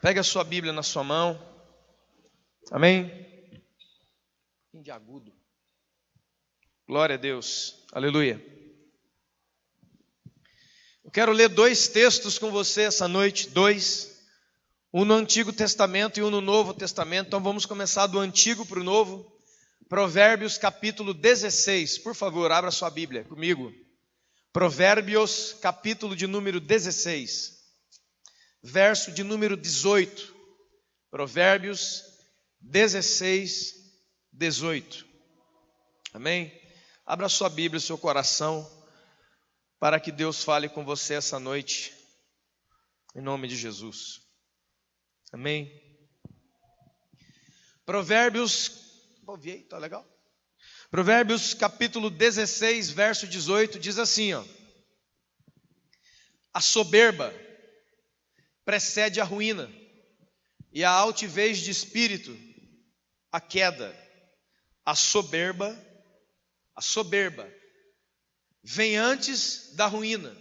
Pega a sua Bíblia na sua mão. Amém? De agudo. Glória a Deus. Aleluia. Eu quero ler 2 textos com você essa noite. 2. Um no Antigo Testamento e um no Novo Testamento. Então vamos começar do Antigo para o Novo. Provérbios capítulo 16. Por favor, abra sua Bíblia comigo. Provérbios capítulo de número 16. Verso de número 18. Provérbios 16, 18. Amém? Abra sua Bíblia, seu coração, para que Deus fale com você essa noite, em nome de Jesus. Amém? Provérbios, tá legal? Provérbios capítulo 16, verso 18, diz assim, ó: a soberba precede a ruína, e a altivez de espírito, a queda. A soberba vem antes da ruína,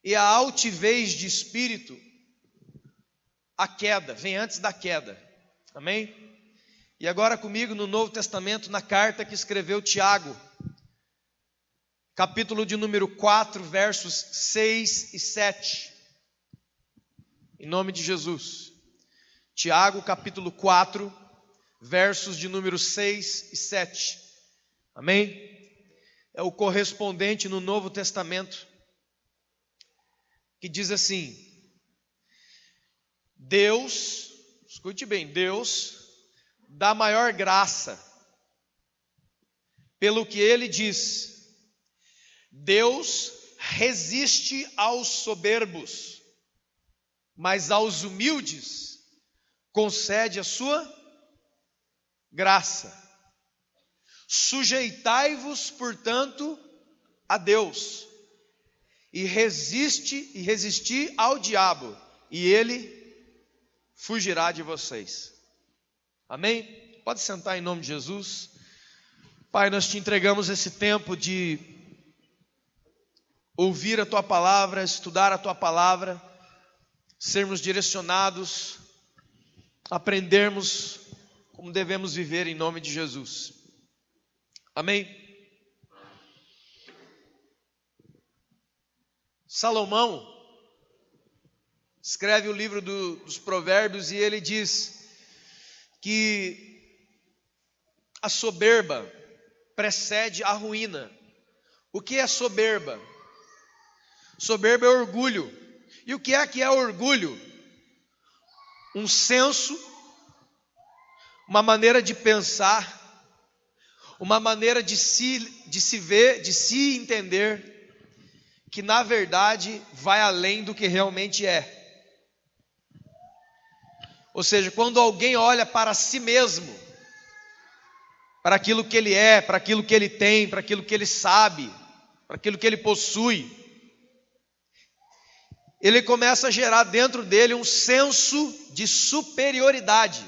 e a altivez de espírito, a queda, vem antes da queda. Amém? E agora comigo no Novo Testamento, na carta que escreveu Tiago, capítulo de número 4, versos 6 e 7. Em nome de Jesus. Tiago, capítulo 4, versos de número 6 e 7. Amém? É o correspondente no Novo Testamento, que diz assim: Deus, escute bem, Deus dá maior graça, pelo que ele diz: Deus resiste aos soberbos, mas aos humildes concede a sua graça. Sujeitai-vos, portanto, a Deus, e resisti ao diabo, e ele fugirá de vocês. Amém? Pode sentar em nome de Jesus. Pai, nós te entregamos esse tempo de ouvir a tua palavra, estudar a tua palavra, sermos direcionados, aprendermos como devemos viver em nome de Jesus. Amém? Salomão escreve o livro dos Provérbios e ele diz que a soberba precede a ruína. O que é soberba? Soberba é orgulho. E o que é orgulho? Um senso, uma maneira de pensar, uma maneira de se ver, de se entender, que na verdade vai além do que realmente é. Ou seja, quando alguém olha para si mesmo, para aquilo que ele é, para aquilo que ele tem, para aquilo que ele sabe, para aquilo que ele possui, ele começa a gerar dentro dele um senso de superioridade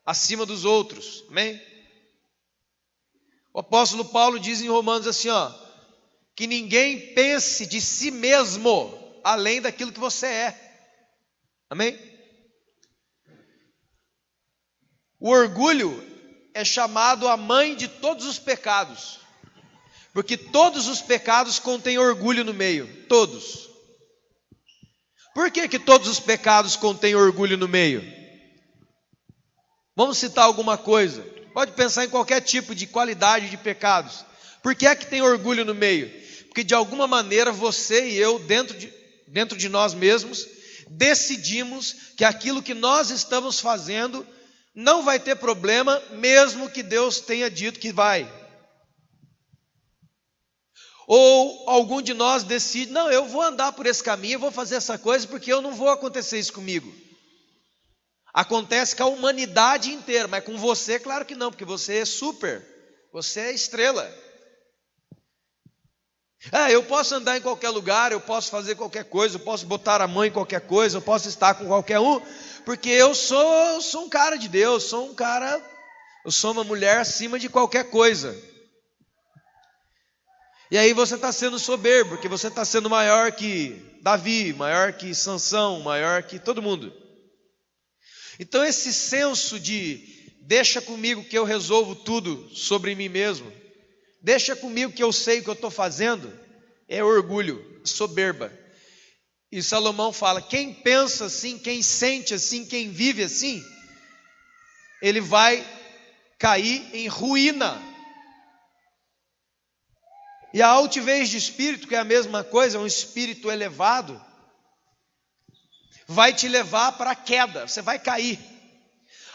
acima dos outros. Amém? O apóstolo Paulo diz em Romanos assim, ó, que ninguém pense de si mesmo além daquilo que você é. Amém? O orgulho é chamado a mãe de todos os pecados, porque todos os pecados contêm orgulho no meio, todos. Por que todos os pecados contêm orgulho no meio? Vamos citar alguma coisa. Pode pensar em qualquer tipo de qualidade de pecados. Por que é que tem orgulho no meio? Porque de alguma maneira você e eu, dentro de nós mesmos, decidimos que aquilo que nós estamos fazendo não vai ter problema, mesmo que Deus tenha dito que vai. Ou algum de nós decide, não, eu vou andar por esse caminho, eu vou fazer essa coisa, porque eu não vou acontecer isso comigo. Acontece com a humanidade inteira, mas com você, claro que não, porque você é super, você é estrela. Eu posso andar em qualquer lugar, eu posso fazer qualquer coisa, eu posso botar a mão em qualquer coisa, eu posso estar com qualquer um, porque eu sou um cara de Deus, eu sou uma mulher acima de qualquer coisa. E aí você está sendo soberbo, porque você está sendo maior que Davi, maior que Sansão, maior que todo mundo. Então esse senso de deixa comigo que eu resolvo tudo sobre mim mesmo, deixa comigo que eu sei o que eu estou fazendo, é orgulho, soberba. E Salomão fala, quem pensa assim, quem sente assim, quem vive assim, ele vai cair em ruína. E a altivez de espírito, que é a mesma coisa, um espírito elevado, vai te levar para a queda, você vai cair.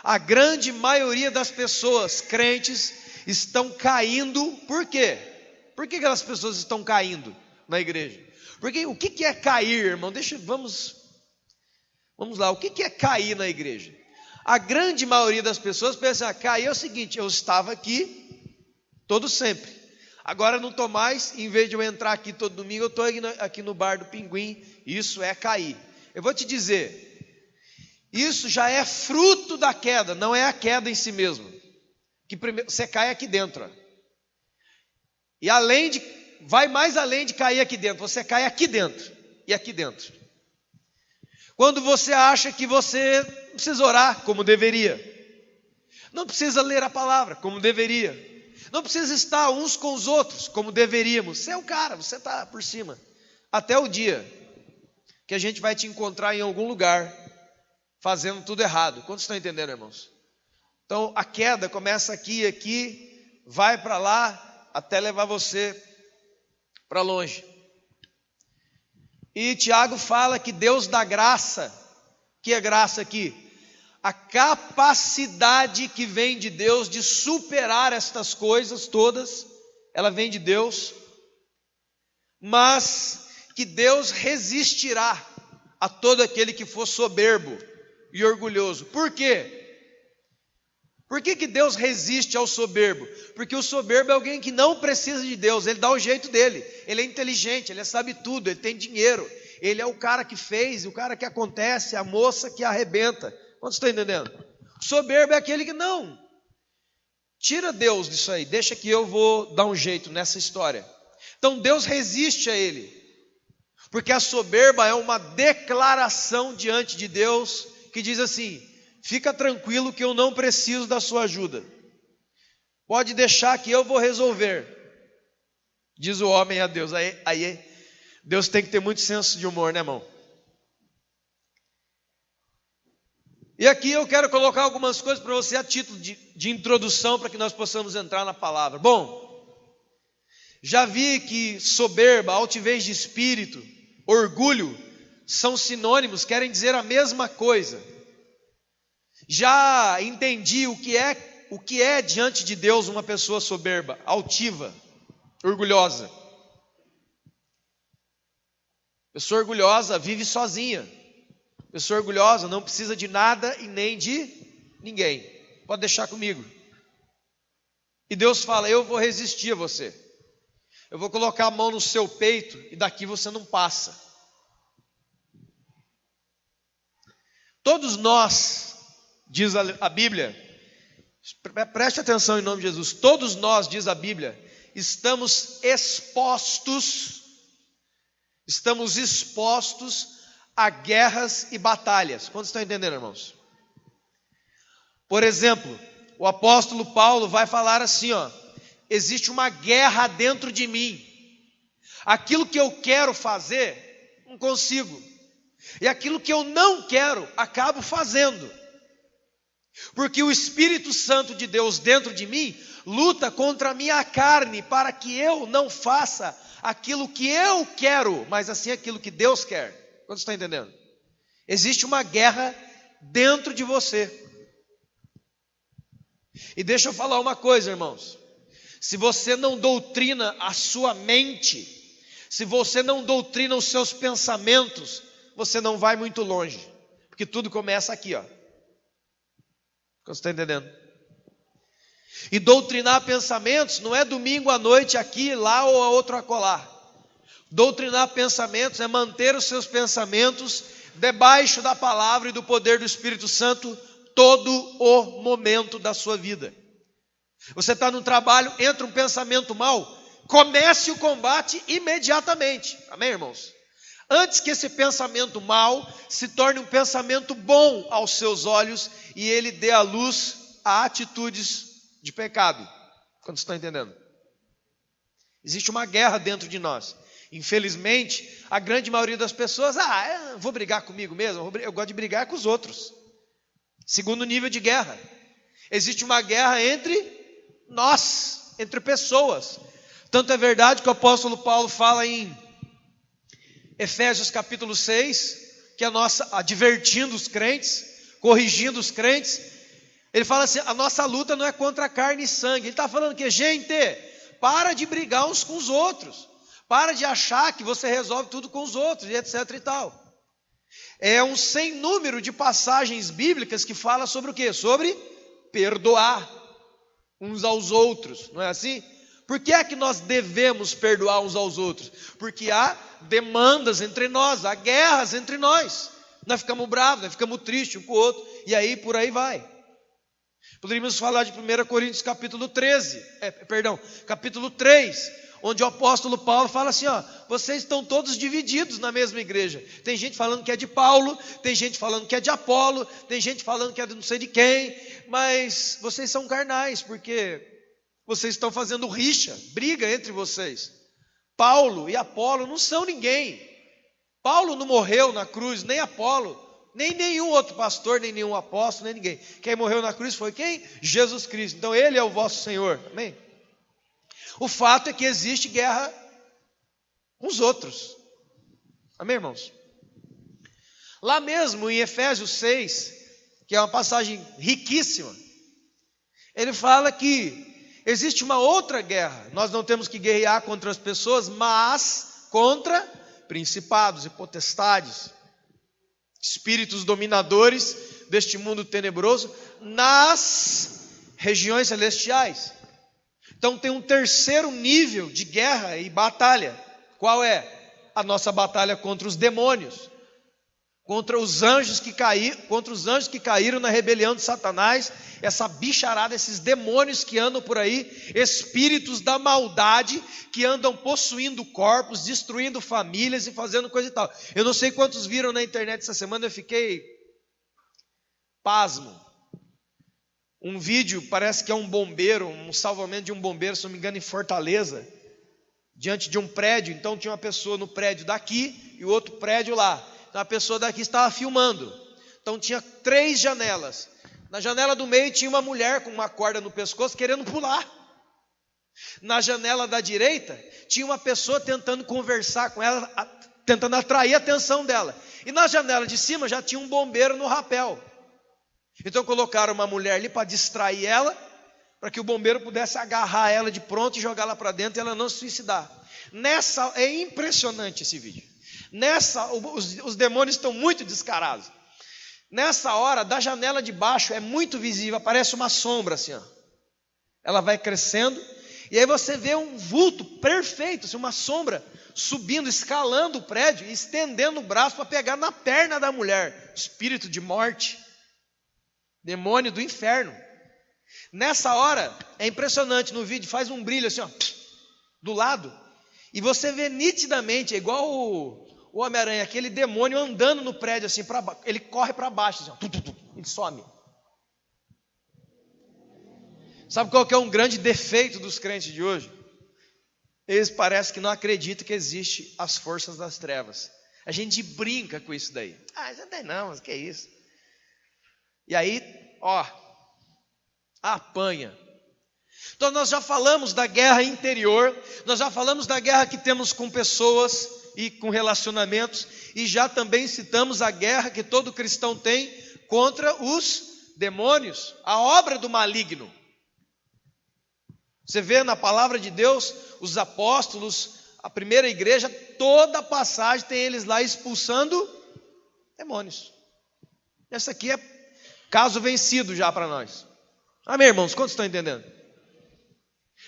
A grande maioria das pessoas crentes estão caindo, por quê? Por que aquelas pessoas estão caindo na igreja? Porque o que é cair, irmão? Vamos lá, o que é cair na igreja? A grande maioria das pessoas pensa, cair é o seguinte, eu estava aqui todo sempre, agora não estou mais, em vez de eu entrar aqui todo domingo, eu estou aqui no bar do Pinguim, isso é cair. Eu vou te dizer, isso já é fruto da queda, não é a queda em si mesmo, que primeiro, você cai aqui dentro, ó. E vai mais além de cair aqui dentro, você cai aqui dentro, e aqui dentro. Quando você acha que você não precisa orar como deveria, não precisa ler a palavra como deveria, não precisa estar uns com os outros como deveríamos, você é o cara, você está por cima, até o dia que a gente vai te encontrar em algum lugar, fazendo tudo errado. Quantos estão entendendo, irmãos? Então a queda começa aqui, vai para lá, até levar você para longe. E Tiago fala que Deus dá graça. Que é graça aqui? A capacidade que vem de Deus de superar estas coisas todas, ela vem de Deus, mas que Deus resistirá a todo aquele que for soberbo e orgulhoso. Por quê? Por que Deus resiste ao soberbo? Porque o soberbo é alguém que não precisa de Deus, ele dá o jeito dele, ele é inteligente, ele sabe tudo, ele tem dinheiro, ele é o cara que fez, o cara que acontece, a moça que arrebenta. Quantos estão entendendo? O soberbo é aquele que não, tira Deus disso aí, deixa que eu vou dar um jeito nessa história. Então Deus resiste a ele, porque a soberba é uma declaração diante de Deus, que diz assim, fica tranquilo que eu não preciso da sua ajuda. Pode deixar que eu vou resolver. Diz o homem a Deus. Aí Deus tem que ter muito senso de humor, né, irmão? E aqui eu quero colocar algumas coisas para você a título de introdução, para que nós possamos entrar na palavra. Bom, já vi que soberba, altivez de espírito, orgulho, são sinônimos, querem dizer a mesma coisa. Já entendi o que é diante de Deus uma pessoa soberba, altiva, orgulhosa. Pessoa orgulhosa vive sozinha. Pessoa orgulhosa não precisa de nada e nem de ninguém. Pode deixar comigo. E Deus fala, eu vou resistir a você. Eu vou colocar a mão no seu peito e daqui você não passa. Todos nós, diz a Bíblia, preste atenção em nome de Jesus, todos nós, diz a Bíblia, estamos expostos a guerras e batalhas. Quantos estão entendendo, irmãos? Por exemplo, o apóstolo Paulo vai falar assim, ó, existe uma guerra dentro de mim, aquilo que eu quero fazer, não consigo, e aquilo que eu não quero, acabo fazendo, porque o Espírito Santo de Deus dentro de mim, luta contra a minha carne, para que eu não faça aquilo que eu quero, mas assim aquilo que Deus quer. Quantos estão entendendo? Existe uma guerra dentro de você. E deixa eu falar uma coisa, irmãos, se você não doutrina a sua mente, se você não doutrina os seus pensamentos, você não vai muito longe, porque tudo começa aqui, ó. Você está entendendo? E doutrinar pensamentos não é domingo à noite aqui, lá ou a outro acolá. Doutrinar pensamentos é manter os seus pensamentos debaixo da palavra e do poder do Espírito Santo todo o momento da sua vida. Você está no trabalho, entra um pensamento mau, comece o combate imediatamente. Amém, irmãos? antes que esse pensamento mau se torne um pensamento bom aos seus olhos e ele dê à luz a atitudes de pecado. Quando estão entendendo? Existe uma guerra dentro de nós. Infelizmente, a grande maioria das pessoas, vou brigar comigo mesmo, eu gosto de brigar com os outros. Segundo nível de guerra. Existe uma guerra entre nós, entre pessoas. Tanto é verdade que o apóstolo Paulo fala em Efésios capítulo 6, que advertindo os crentes, corrigindo os crentes, ele fala assim, a nossa luta não é contra carne e sangue. Ele está falando que, gente, para de brigar uns com os outros. Para de achar que você resolve tudo com os outros, e etc e tal. É um sem número de passagens bíblicas que fala sobre o quê? Sobre perdoar uns aos outros, não é assim? Por que é que nós devemos perdoar uns aos outros? Porque há demandas entre nós, há guerras entre nós. Nós ficamos bravos, nós ficamos tristes um com o outro, e aí por aí vai. Poderíamos falar de 1 Coríntios capítulo 3, onde o apóstolo Paulo fala assim, vocês estão todos divididos na mesma igreja. Tem gente falando que é de Paulo, tem gente falando que é de Apolo, tem gente falando que é de não sei de quem, mas vocês são carnais, porque vocês estão fazendo rixa, briga entre vocês. Paulo e Apolo não são ninguém. Paulo não morreu na cruz, nem Apolo, nem nenhum outro pastor, nem nenhum apóstolo, nem ninguém. Quem morreu na cruz foi quem? Jesus Cristo. Então ele é o vosso Senhor, amém? O fato é que existe guerra com os outros, amém, irmãos? Lá mesmo em Efésios 6, que é uma passagem riquíssima, ele fala que existe uma outra guerra. Nós não temos que guerrear contra as pessoas, mas contra principados e potestades, espíritos dominadores deste mundo tenebroso nas regiões celestiais. Então tem um terceiro nível de guerra e batalha. Qual é? A nossa batalha contra os demônios, contra os anjos que caíram na rebelião de Satanás, essa bicharada, esses demônios que andam por aí, espíritos da maldade que andam possuindo corpos, destruindo famílias e fazendo coisa e tal. Eu não sei quantos viram na internet essa semana, eu fiquei pasmo. Um vídeo, parece que é um bombeiro, um salvamento de um bombeiro, se não me engano, em Fortaleza, diante de um prédio. Então tinha uma pessoa no prédio daqui e o outro prédio lá. Então a pessoa daqui estava filmando. Então tinha 3 janelas. Na janela do meio tinha uma mulher com uma corda no pescoço querendo pular. Na janela da direita tinha uma pessoa tentando conversar com ela, tentando atrair a atenção dela. E na janela de cima já tinha um bombeiro no rapel. Então colocaram uma mulher ali para distrair ela, para que o bombeiro pudesse agarrar ela de pronto e jogá-la para dentro e ela não se suicidar. É impressionante esse vídeo. Os demônios estão muito descarados. Nessa hora, da janela de baixo é muito visível, aparece uma sombra assim, Ela vai crescendo, e aí você vê um vulto perfeito, assim, uma sombra subindo, escalando o prédio e estendendo o braço para pegar na perna da mulher. Espírito de morte, demônio do inferno. Nessa hora, é impressionante, no vídeo faz um brilho assim, do lado, e você vê nitidamente, é igual o Homem-Aranha, aquele demônio andando no prédio assim, ele corre para baixo, assim, ele some. Sabe qual que é um grande defeito dos crentes de hoje? Eles parecem que não acreditam que existe as forças das trevas. A gente brinca com isso daí. Já tem não, mas que é isso? E aí, apanha. Então nós já falamos da guerra interior, nós já falamos da guerra que temos com pessoas e com relacionamentos, e já também citamos a guerra que todo cristão tem contra os demônios, a obra do maligno. Você vê na palavra de Deus, os apóstolos, a primeira igreja, toda a passagem tem eles lá expulsando demônios. Essa aqui é caso vencido já para nós. Amém, irmãos? Quantos estão entendendo?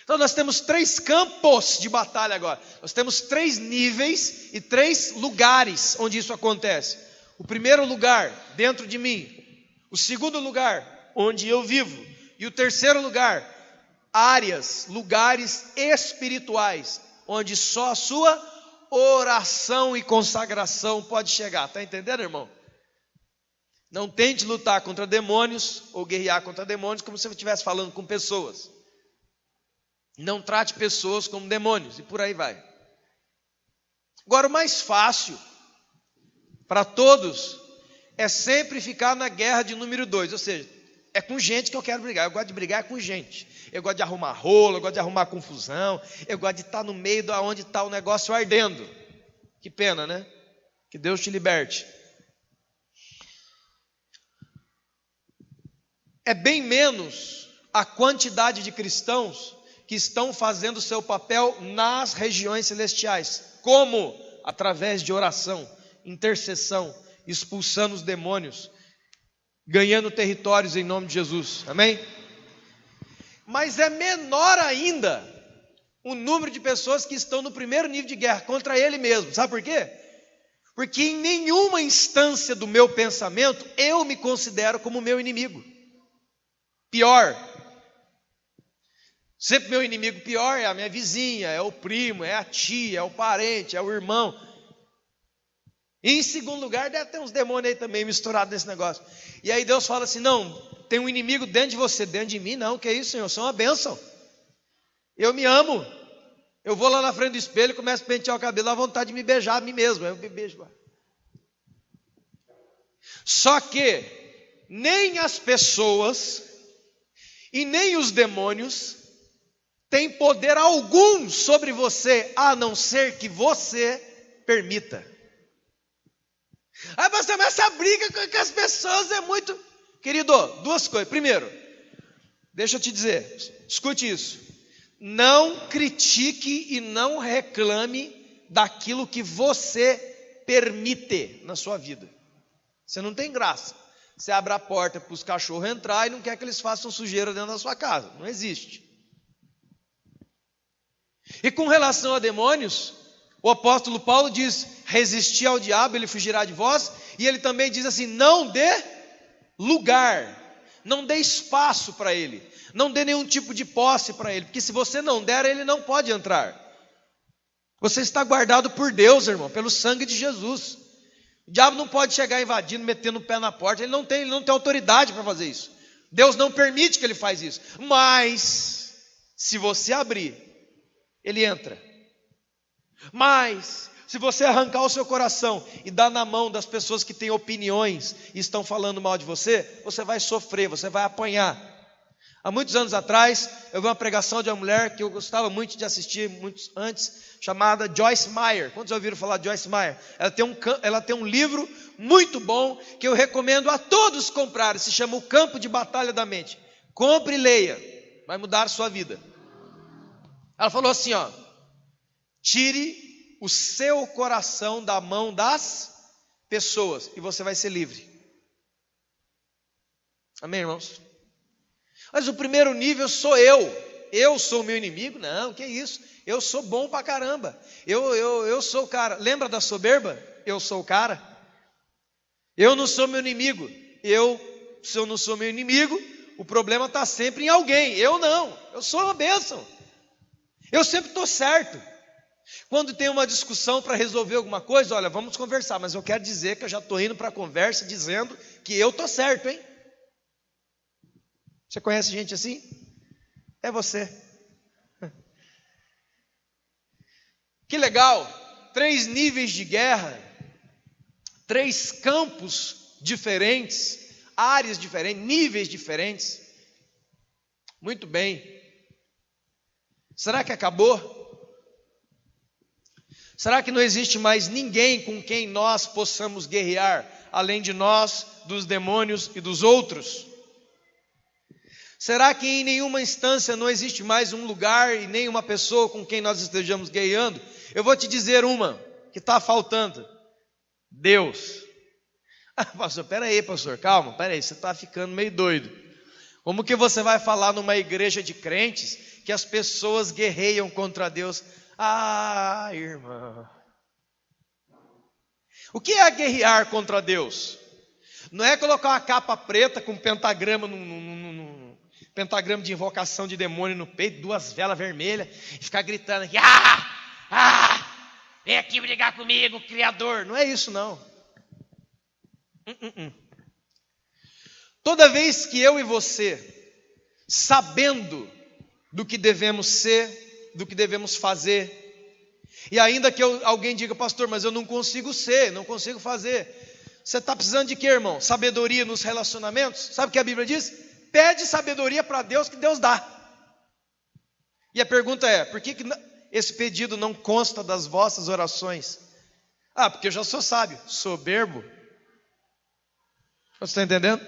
Então nós temos 3 campos de batalha agora. Nós temos 3 níveis e 3 lugares onde isso acontece. O primeiro lugar, dentro de mim. O segundo lugar, onde eu vivo. E o terceiro lugar, lugares espirituais, onde só a sua oração e consagração pode chegar. Está entendendo, irmão? Não tente lutar contra demônios ou guerrear contra demônios como se você estivesse falando com pessoas. Não trate pessoas como demônios e por aí vai. Agora, o mais fácil para todos é sempre ficar na guerra de número 2, ou seja, é com gente que eu quero brigar. Eu gosto de brigar com gente. Eu gosto de arrumar rolo, eu gosto de arrumar confusão, eu gosto de estar no meio de onde está o negócio ardendo. Que pena, né? Que Deus te liberte. É bem menos a quantidade de cristãos que estão fazendo o seu papel nas regiões celestiais. Como? Através de oração, intercessão, expulsando os demônios, ganhando territórios em nome de Jesus. Amém? Mas é menor ainda o número de pessoas que estão no primeiro nível de guerra contra ele mesmo. Sabe por quê? Porque em nenhuma instância do meu pensamento eu me considero como meu inimigo. Pior. Sempre meu inimigo pior é a minha vizinha, é o primo, é a tia, é o parente, é o irmão. E em segundo lugar, deve ter uns demônios aí também misturados nesse negócio. E aí Deus fala assim, não, tem um inimigo dentro de você, dentro de mim, não, que é isso, Senhor, eu sou uma bênção. Eu me amo. Eu vou lá na frente do espelho, começo a pentear o cabelo, dá vontade de me beijar a mim mesmo. Eu me beijo lá. Só que nem as pessoas e nem os demônios têm poder algum sobre você, a não ser que você permita. Aí você, mas essa briga com as pessoas é muito... Querido, duas coisas. Primeiro, deixa eu te dizer, escute isso. Não critique e não reclame daquilo que você permite na sua vida. Você não tem graça. Você abre a porta para os cachorros entrar e não quer que eles façam sujeira dentro da sua casa. Não existe. E com relação a demônios, o apóstolo Paulo diz, resisti ao diabo, ele fugirá de vós. E ele também diz assim, não dê lugar, não dê espaço para ele, não dê nenhum tipo de posse para ele, porque se você não der, ele não pode entrar. Você está guardado por Deus, irmão, pelo sangue de Jesus. O diabo não pode chegar invadindo, metendo o pé na porta, ele não tem autoridade para fazer isso. Deus não permite que ele faça isso. Mas, se você abrir, ele entra. Mas, se você arrancar o seu coração e dar na mão das pessoas que têm opiniões e estão falando mal de você, você vai sofrer, você vai apanhar. Há muitos anos atrás, eu vi uma pregação de uma mulher que eu gostava muito de assistir, muitos antes, chamada Joyce Meyer. Quantos já ouviram falar de Joyce Meyer? Ela tem um livro muito bom que eu recomendo a todos comprarem. Se chama O Campo de Batalha da Mente. Compre e leia, vai mudar a sua vida. Ela falou assim, ó, tire o seu coração da mão das pessoas e você vai ser livre. Amém, irmãos? Mas o primeiro nível sou eu sou o meu inimigo? Não, que isso, eu sou bom pra caramba, eu sou o cara. Lembra da soberba? Eu sou o cara. Eu não sou meu inimigo. Se eu não sou meu inimigo, o problema está sempre em alguém. Eu não, eu sou uma bênção, eu sempre estou certo. Quando tem uma discussão para resolver alguma coisa, olha, vamos conversar, mas eu quero dizer que eu já estou indo para a conversa dizendo que eu estou certo, hein? Você conhece gente assim? É você. Que legal, 3 níveis de guerra, 3 campos diferentes, áreas diferentes, níveis diferentes. Muito bem. Será que acabou? Será que não existe mais ninguém com quem nós possamos guerrear, além de nós, dos demônios e dos outros? Será que em nenhuma instância não existe mais um lugar e nem uma pessoa com quem nós estejamos guerreando? Eu vou te dizer uma que está faltando: Deus. Pastor, peraí, pastor, calma, peraí, você está ficando meio doido. Como que você vai falar numa igreja de crentes que as pessoas guerreiam contra Deus? Ah, irmão. O que é guerrear contra Deus? Não é colocar uma capa preta com pentagrama pentagrama de invocação de demônio no peito, 2 velas vermelhas, e ficar gritando aqui, vem aqui brigar comigo, Criador. Não é isso, não. Toda vez que eu e você, sabendo do que devemos ser, do que devemos fazer, e ainda que alguém diga, pastor, mas eu não consigo ser, não consigo fazer. Você está precisando de quê, irmão? Sabedoria nos relacionamentos? Sabe o que a Bíblia diz? Pede sabedoria para Deus, que Deus dá. E a pergunta é, por que esse pedido não consta das vossas orações? Ah, porque eu já sou sábio, soberbo. Você está entendendo?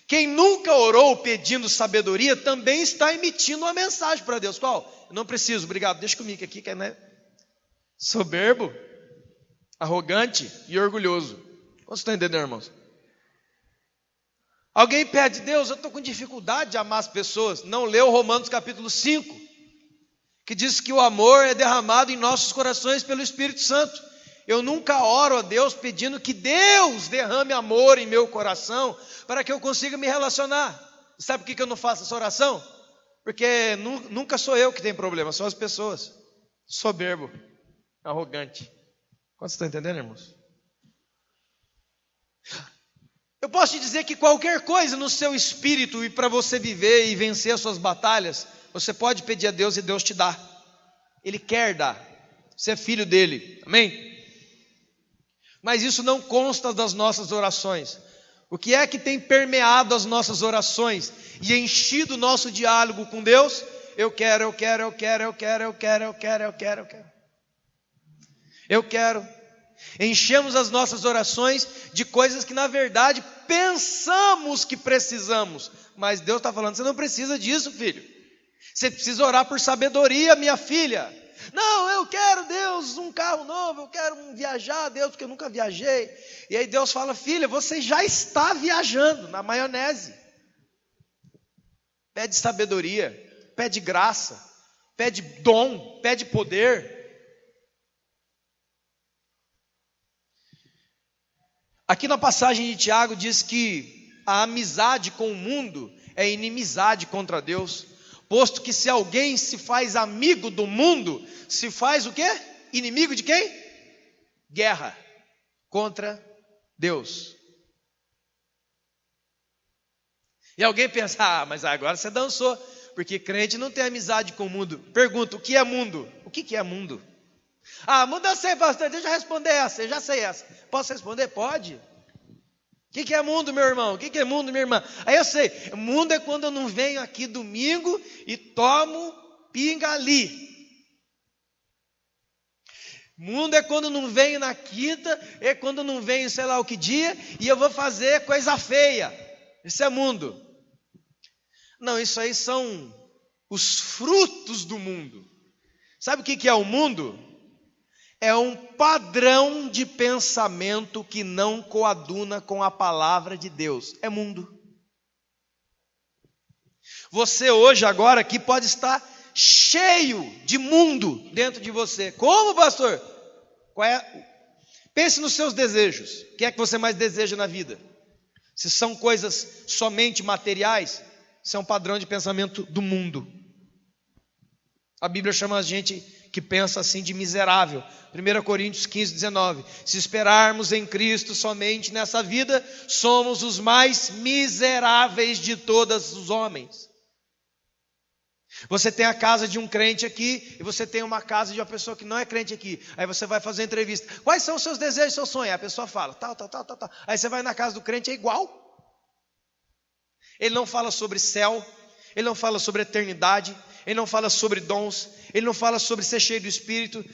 Quem nunca orou pedindo sabedoria também está emitindo uma mensagem para Deus. Qual? Eu não preciso, obrigado, deixa comigo aqui, que é, né? Soberbo, arrogante e orgulhoso. Você está entendendo, irmãos? Alguém pede, Deus, eu estou com dificuldade de amar as pessoas. Não leu Romanos capítulo 5, que diz que o amor é derramado em nossos corações pelo Espírito Santo. Eu nunca oro a Deus pedindo que Deus derrame amor em meu coração para que eu consiga me relacionar. Sabe por que eu não faço essa oração? Porque nunca sou eu que tenho problema, são as pessoas. Soberbo, arrogante. Quantos estão entendendo, irmãos? Eu posso te dizer que qualquer coisa no seu espírito e para você viver e vencer as suas batalhas, você pode pedir a Deus e Deus te dá. Ele quer dar. Você é filho dele. Amém? Mas isso não consta das nossas orações. O que é que tem permeado as nossas orações e enchido o nosso diálogo com Deus? Eu quero. Enchemos as nossas orações de coisas que na verdade pensamos que precisamos. Mas Deus está falando, você não precisa disso, filho. Você precisa orar por sabedoria, minha filha. Não, eu quero, Deus, um carro novo, eu quero viajar, Deus, porque eu nunca viajei. E aí Deus fala, filha, você já está viajando na maionese. Pede sabedoria, pede graça, pede dom, pede poder. Aqui na passagem de Tiago diz que a amizade com o mundo é inimizade contra Deus. Posto que se alguém se faz amigo do mundo, se faz o quê? Inimigo de quem? Guerra contra Deus. E alguém pensa, mas agora você dançou, porque crente não tem amizade com o mundo. Pergunta, o que é mundo? O que é mundo? Mundo eu sei, pastor, deixa eu responder essa, eu já sei essa. Posso responder? Pode. O que é mundo, meu irmão? O que é mundo, minha irmã? Aí eu sei, mundo é quando eu não venho aqui domingo e tomo pinga ali. Mundo é quando eu não venho na quinta, é quando eu não venho sei lá o que dia, e eu vou fazer coisa feia. Isso é mundo. Não, isso aí são os frutos do mundo. Sabe o que é o mundo? É um padrão de pensamento que não coaduna com a palavra de Deus. É mundo. Você hoje, agora aqui, pode estar cheio de mundo dentro de você. Como, pastor? Pense nos seus desejos. O que é que você mais deseja na vida? Se são coisas somente materiais, isso é um padrão de pensamento do mundo. A Bíblia chama a gente que pensa assim de miserável. 1 Coríntios 15, 19. Se esperarmos em Cristo somente nessa vida, somos os mais miseráveis de todos os homens. Você tem a casa de um crente aqui e você tem uma casa de uma pessoa que não é crente aqui. Aí você vai fazer entrevista. Quais são os seus desejos, seus sonhos? Aí a pessoa fala, tal. Aí você vai na casa do crente, é igual. Ele não fala sobre céu, ele não fala sobre eternidade, ele não fala sobre dons, ele não fala sobre ser cheio do Espírito,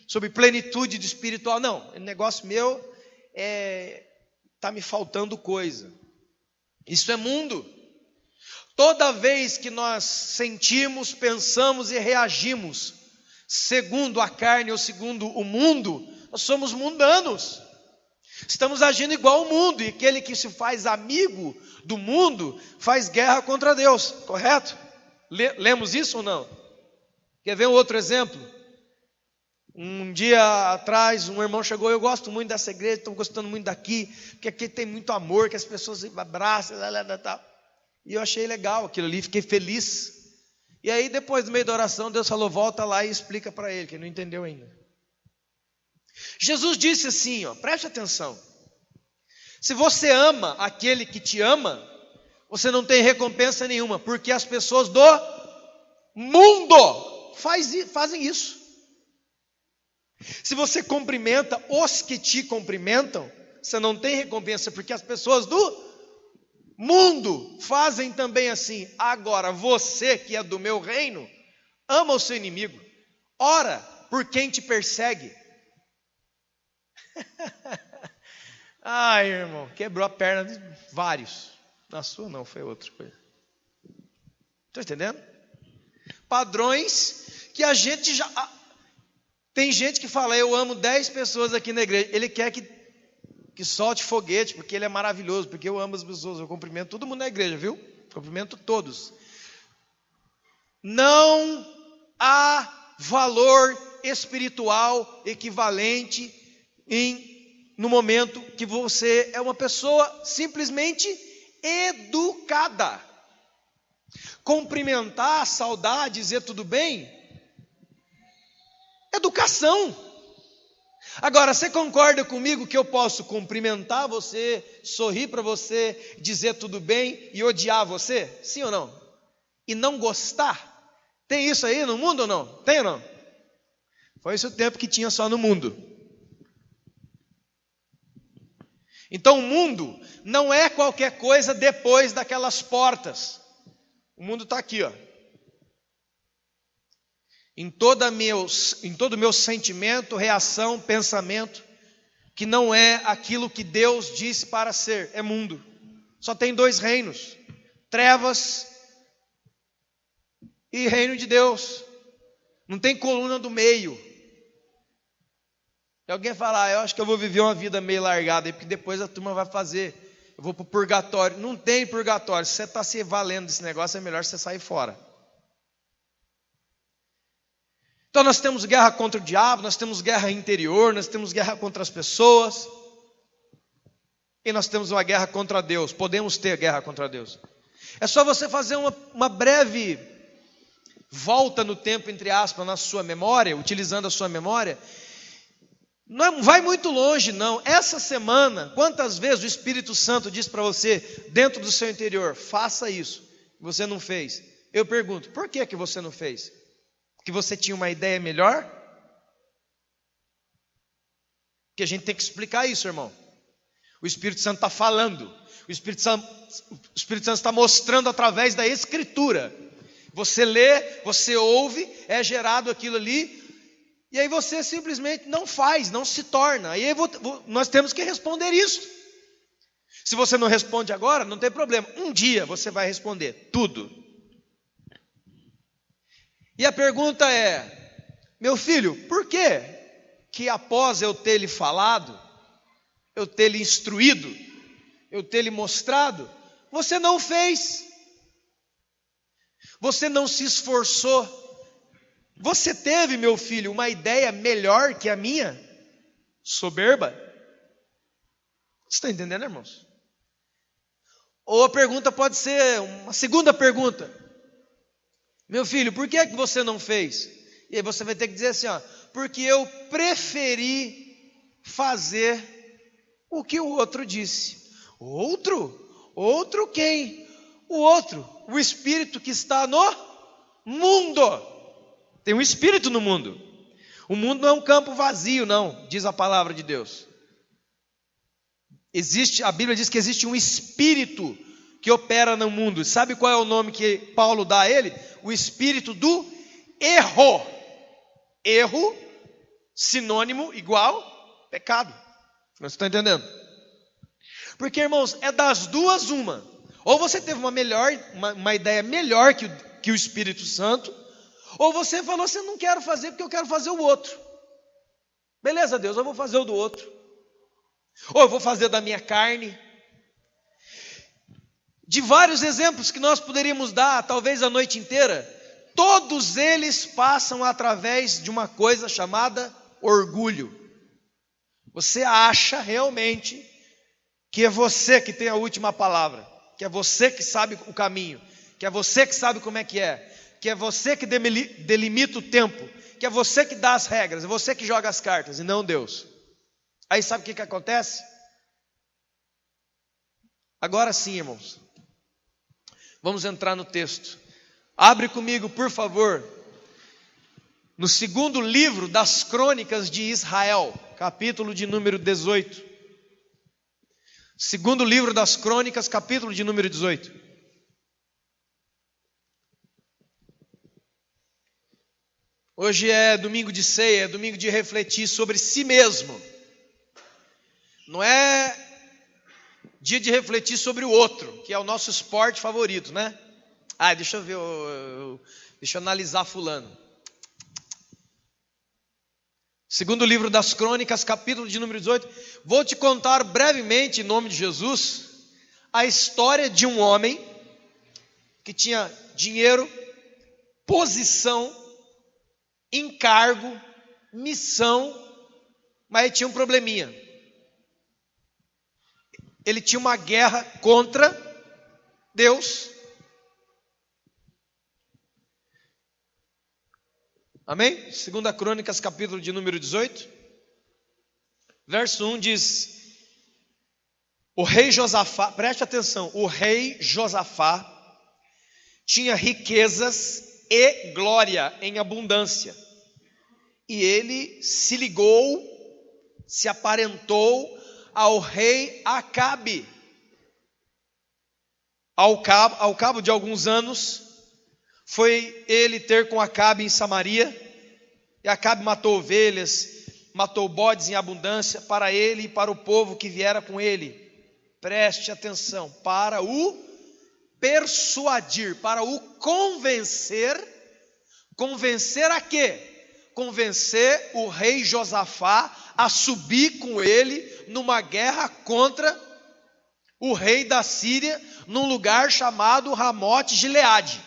sobre plenitude do espiritual. Não, o negócio meu está me faltando coisa. Isso é mundo. Toda vez que nós sentimos, pensamos e reagimos segundo a carne ou segundo o mundo, nós somos mundanos. Estamos agindo igual ao mundo, e aquele que se faz amigo do mundo faz guerra contra Deus, correto? Lemos isso ou não? Quer ver um outro exemplo? Um dia atrás, um irmão chegou, eu gosto muito dessa igreja, estou gostando muito daqui, porque aqui tem muito amor, que as pessoas se abraçam, tal. E eu achei legal aquilo ali, fiquei feliz. E aí depois, no meio da oração, Deus falou, volta lá e explica para ele, que ele não entendeu ainda. Jesus disse assim, preste atenção. Se você ama aquele que te ama, você não tem recompensa nenhuma, porque as pessoas do mundo fazem isso. Se você cumprimenta os que te cumprimentam, você não tem recompensa, porque as pessoas do mundo fazem também assim. Agora, você que é do meu reino, ama o seu inimigo, ora por quem te persegue. Ai, irmão, quebrou a perna de vários. Na sua não, foi outra coisa. Estou entendendo? Padrões que a gente já... Tem gente que fala, eu amo 10 pessoas aqui na igreja. Ele quer que solte foguete, porque ele é maravilhoso, porque eu amo as pessoas. Eu cumprimento todo mundo na igreja, viu? Cumprimento todos. Não há valor espiritual equivalente no momento que você é uma pessoa simplesmente educada. Cumprimentar, saudar, dizer tudo bem, educação. Agora, você concorda comigo que eu posso cumprimentar você, sorrir para você, dizer tudo bem e odiar você? Sim ou não? E não gostar? Tem isso aí no mundo ou não? Tem ou não? Foi esse o tempo que tinha só no mundo. Então o mundo não é qualquer coisa depois daquelas portas. O mundo está aqui, em todo meu sentimento, reação, pensamento, que não é aquilo que Deus disse para ser, é mundo. Só tem 2 reinos, trevas e reino de Deus. Não tem coluna do meio. E alguém fala, eu acho que eu vou viver uma vida meio largada, porque depois a turma vai fazer, eu vou para o purgatório. Não tem purgatório, se você está se valendo desse negócio, é melhor você sair fora. Então nós temos guerra contra o diabo, nós temos guerra interior, nós temos guerra contra as pessoas, e nós temos uma guerra contra Deus. Podemos ter guerra contra Deus. É só você fazer uma breve volta no tempo, entre aspas, na sua memória, utilizando a sua memória. Não vai muito longe não. Essa semana, quantas vezes o Espírito Santo disse para você, dentro do seu interior, faça isso, você não fez? Eu pergunto, por que você não fez? Que você tinha uma ideia melhor? Porque a gente tem que explicar isso, irmão. O Espírito Santo está falando. O Espírito Santo está mostrando através da Escritura. Você lê, você ouve, é gerado aquilo ali, e aí você simplesmente não faz, não se torna. Aí nós temos que responder isso. Se você não responde agora, não tem problema. Um dia você vai responder tudo. E a pergunta é, meu filho, por que após eu ter lhe falado, eu ter lhe instruído, eu ter lhe mostrado, você não fez? Você não se esforçou? Você teve, meu filho, uma ideia melhor que a minha? Soberba? Você está entendendo, irmãos? Ou a pergunta pode ser uma segunda pergunta. Meu filho, por que você não fez? E aí você vai ter que dizer assim, porque eu preferi fazer o que o outro disse. Outro? Outro quem? O outro, o espírito que está no mundo. Tem um espírito no mundo. O mundo não é um campo vazio, não, diz a palavra de Deus. A Bíblia diz que existe um espírito que opera no mundo. Sabe qual é o nome que Paulo dá a ele? O espírito do erro. Erro, sinônimo, igual, pecado. Você está entendendo? Porque, irmãos, é das duas uma. Ou você teve uma ideia melhor que o Espírito Santo, ou você falou assim, eu não quero fazer porque eu quero fazer o outro. Beleza, Deus, eu vou fazer o do outro. Ou eu vou fazer da minha carne. De vários exemplos que nós poderíamos dar, talvez a noite inteira, todos eles passam através de uma coisa chamada orgulho. Você acha realmente que é você que tem a última palavra, que é você que sabe o caminho, que é você que sabe como é, que é você que delimita o tempo, que é você que dá as regras, é você que joga as cartas e não Deus. Aí sabe o que acontece? Agora sim, irmãos, vamos entrar no texto. Abre comigo, por favor, no segundo livro das Crônicas de Israel, capítulo de número 18. Segundo livro das Crônicas, capítulo de número 18. Hoje é domingo de ceia, é domingo de refletir sobre si mesmo. Não é dia de refletir sobre o outro, que é o nosso esporte favorito, né? Deixa eu ver, deixa eu analisar fulano. Segundo livro das Crônicas, capítulo de número 18. Vou te contar brevemente, em nome de Jesus, a história de um homem que tinha dinheiro, posição, encargo, missão, mas tinha um probleminha. Ele tinha uma guerra contra Deus. Amém? Segunda Crônicas, capítulo de número 18. Verso 1 diz: o rei Josafá, preste atenção, o rei Josafá tinha riquezas e glória em abundância. E ele se ligou, se aparentou ao rei Acabe. Ao cabo de alguns anos, foi ele ter com Acabe em Samaria, e Acabe matou ovelhas, matou bodes em abundância para ele e para o povo que viera com ele. Preste atenção, para o persuadir, para o convencer. Convencer a quê? Convencer o rei Josafá a subir com ele numa guerra contra o rei da Síria, num lugar chamado Ramote-Gileade.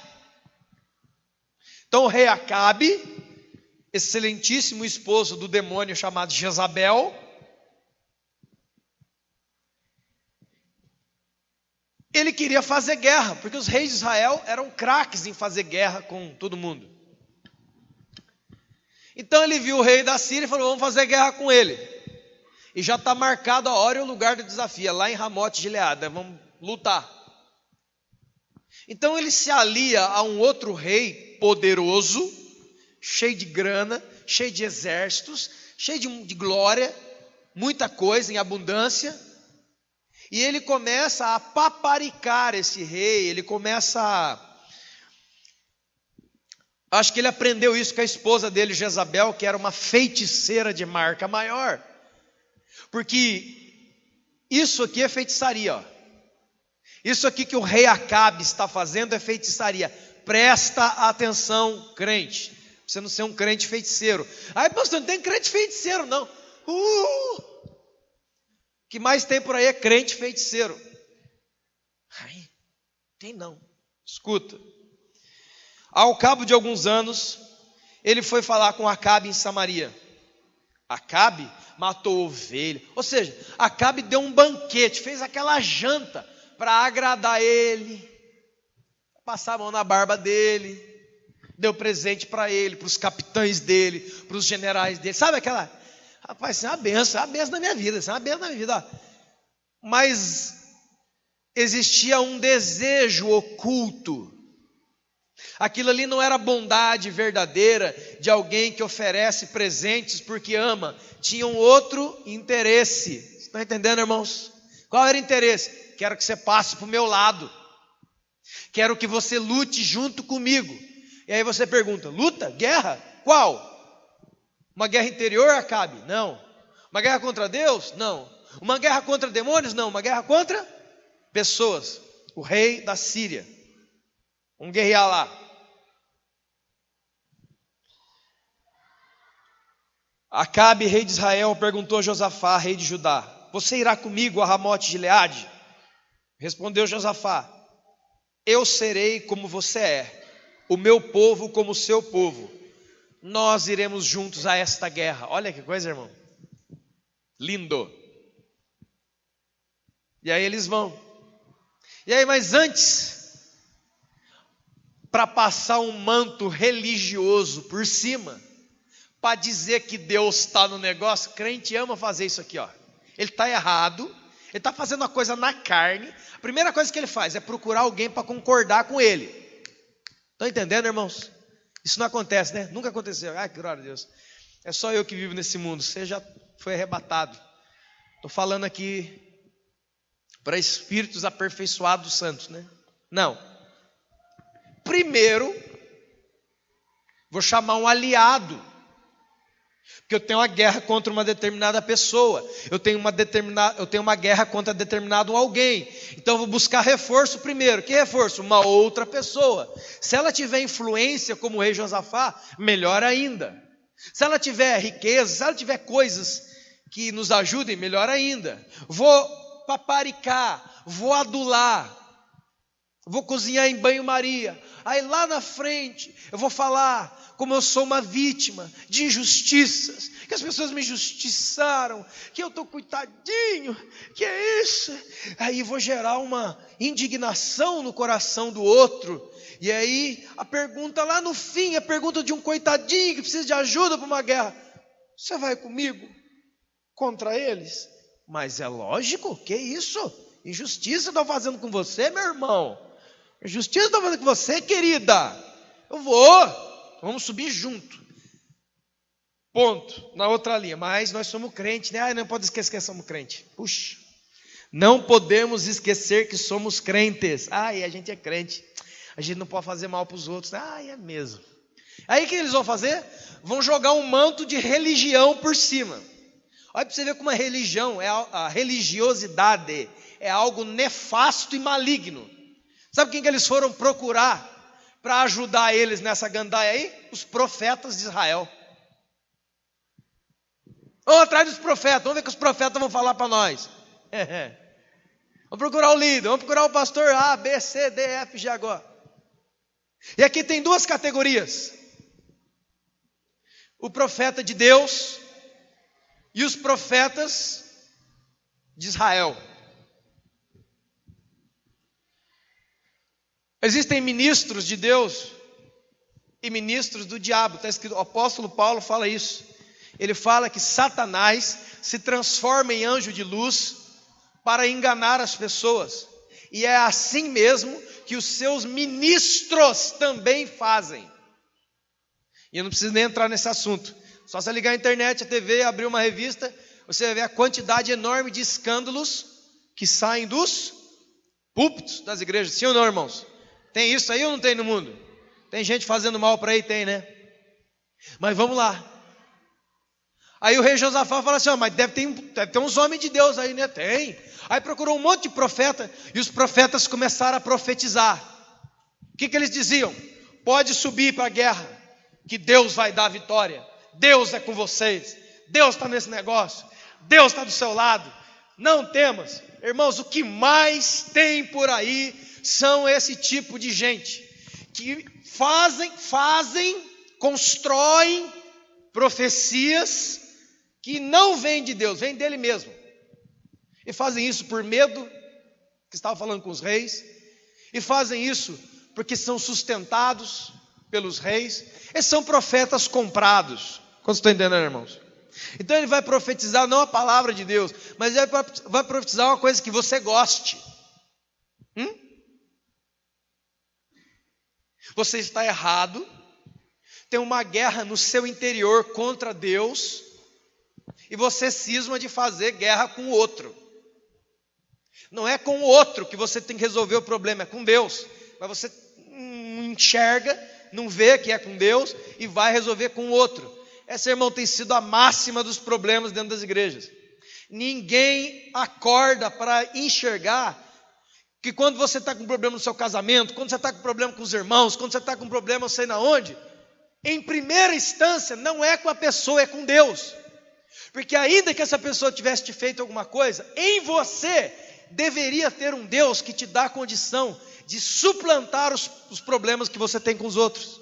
Então o rei Acabe, excelentíssimo esposo do demônio chamado Jezabel, ele queria fazer guerra, porque os reis de Israel eram craques em fazer guerra com todo mundo. Então ele viu o rei da Síria e falou: vamos fazer guerra com ele. E já está marcado a hora e o lugar do desafio, lá em Ramote-Gileade, vamos lutar. Então ele se alia a um outro rei poderoso, cheio de grana, cheio de exércitos, cheio de glória, muita coisa em abundância. E ele começa a paparicar esse rei, ele começa acho que ele aprendeu isso com a esposa dele, Jezabel, que era uma feiticeira de marca maior. Porque isso aqui é feitiçaria, ó. Isso aqui que o rei Acabe está fazendo é feitiçaria. Presta atenção, crente. Você não ser um crente feiticeiro. Pastor, não tem crente feiticeiro, não. O que mais tem por aí é crente feiticeiro. Tem não. Escuta. Ao cabo de alguns anos, ele foi falar com Acabe em Samaria. Acabe matou ovelha. Ou seja, Acabe deu um banquete, fez aquela janta para agradar ele. Passar a mão na barba dele. Deu presente para ele, para os capitães dele, para os generais dele. Sabe aquela... Rapaz, isso é uma benção na minha vida. Isso é uma benção na minha vida. Mas existia um desejo oculto. Aquilo ali não era bondade verdadeira de alguém que oferece presentes porque ama. Tinha um outro interesse. Estão entendendo, irmãos? Qual era o interesse? Quero que você passe para o meu lado. Quero que você lute junto comigo. E aí você pergunta: luta? Guerra? Qual? Uma guerra interior, Acabe? Não. Uma guerra contra Deus? Não. Uma guerra contra demônios? Não. Uma guerra contra pessoas. O rei da Síria. Vamos guerrear lá. Acabe, rei de Israel, perguntou a Josafá, rei de Judá: você irá comigo a Ramote-Gileade? Respondeu Josafá: eu serei como você é, o meu povo como o seu povo. Nós iremos juntos a esta guerra. Olha que coisa, irmão. Lindo. E aí eles vão. E aí, mas antes, para passar um manto religioso por cima, para dizer que Deus está no negócio. Crente ama fazer isso aqui, ó. Ele está errado, ele está fazendo uma coisa na carne. A primeira coisa que ele faz é procurar alguém para concordar com ele. Estão entendendo, irmãos? Isso não acontece, né? Nunca aconteceu. Ai, que glória a Deus. É só eu que vivo nesse mundo. Você já foi arrebatado. Estou falando aqui para espíritos aperfeiçoados santos, né? Não. Primeiro, vou chamar um aliado. Porque eu tenho uma guerra contra uma determinada pessoa. Eu tenho uma guerra contra determinado alguém. Então eu vou buscar reforço primeiro. Que reforço? Uma outra pessoa. Se ela tiver influência como o rei Josafá, melhor ainda. Se ela tiver riqueza, se ela tiver coisas que nos ajudem, melhor ainda. Vou paparicar, vou adular, vou cozinhar em banho-maria. Aí lá na frente eu vou falar como eu sou uma vítima de injustiças, que as pessoas me injustiçaram, que eu estou coitadinho, que é isso? Aí vou gerar uma indignação no coração do outro. E aí a pergunta lá no fim, a pergunta de um coitadinho que precisa de ajuda para uma guerra: você vai comigo contra eles? Mas é lógico, que isso? Injustiça estão fazendo com você, meu irmão. Injustiça estão fazendo com você, querida. Eu vou. Vamos subir junto. Ponto. Na outra linha. Mas nós somos crentes, né? Não pode esquecer que somos crentes. Puxa. Não podemos esquecer que somos crentes. A gente é crente. A gente não pode fazer mal para os outros. É mesmo. Aí o que eles vão fazer? Vão jogar um manto de religião por cima. Olha para você ver como a religião, a religiosidade é algo nefasto e maligno. Sabe quem que eles foram procurar para ajudar eles nessa gandaia aí? Os profetas de Israel. Vamos atrás dos profetas, vamos ver o que os profetas vão falar para nós. Vamos procurar o líder, vamos procurar o pastor A, B, C, D, F, G agora. E aqui tem duas categorias: o profeta de Deus e os profetas de Israel. Existem ministros de Deus e ministros do diabo. Está escrito, o apóstolo Paulo fala isso. Ele fala que Satanás se transforma em anjo de luz para enganar as pessoas. E é assim mesmo que os seus ministros também fazem. E eu não preciso nem entrar nesse assunto. Só você ligar a internet, a TV, abrir uma revista, você vai ver a quantidade enorme de escândalos que saem dos púlpitos das igrejas. Sim ou não, irmãos? Tem isso aí ou não tem no mundo? Tem gente fazendo mal para aí? Tem, né? Mas vamos lá. Aí o rei Josafá fala assim: mas deve ter uns homens de Deus aí, né? Tem. Aí procurou um monte de profeta, e os profetas começaram a profetizar. O que eles diziam? Pode subir para a guerra, que Deus vai dar a vitória. Deus é com vocês. Deus está nesse negócio. Deus está do seu lado. Não temas. Irmãos, o que mais tem por aí são esse tipo de gente que constroem profecias que não vêm de Deus, vêm dele mesmo. E fazem isso por medo, que estava falando com os reis, e fazem isso porque são sustentados pelos reis. Eles são profetas comprados. Quantos estão entendendo, irmãos? Então ele vai profetizar não a palavra de Deus, mas ele vai profetizar uma coisa que você goste. Você está errado. Tem uma guerra no seu interior contra Deus, e você cisma de fazer guerra com o outro. Não é com o outro que você tem que resolver o problema, é com Deus. Mas você não enxerga, não vê que é com Deus e vai resolver com o outro. Essa, irmão, tem sido a máxima dos problemas dentro das igrejas. Ninguém acorda para enxergar que quando você está com problema no seu casamento, quando você está com problema com os irmãos, quando você está com problema não sei na onde, em primeira instância não é com a pessoa, é com Deus. Porque ainda que essa pessoa tivesse te feito alguma coisa, em você deveria ter um Deus que te dá a condição de suplantar os problemas que você tem com os outros.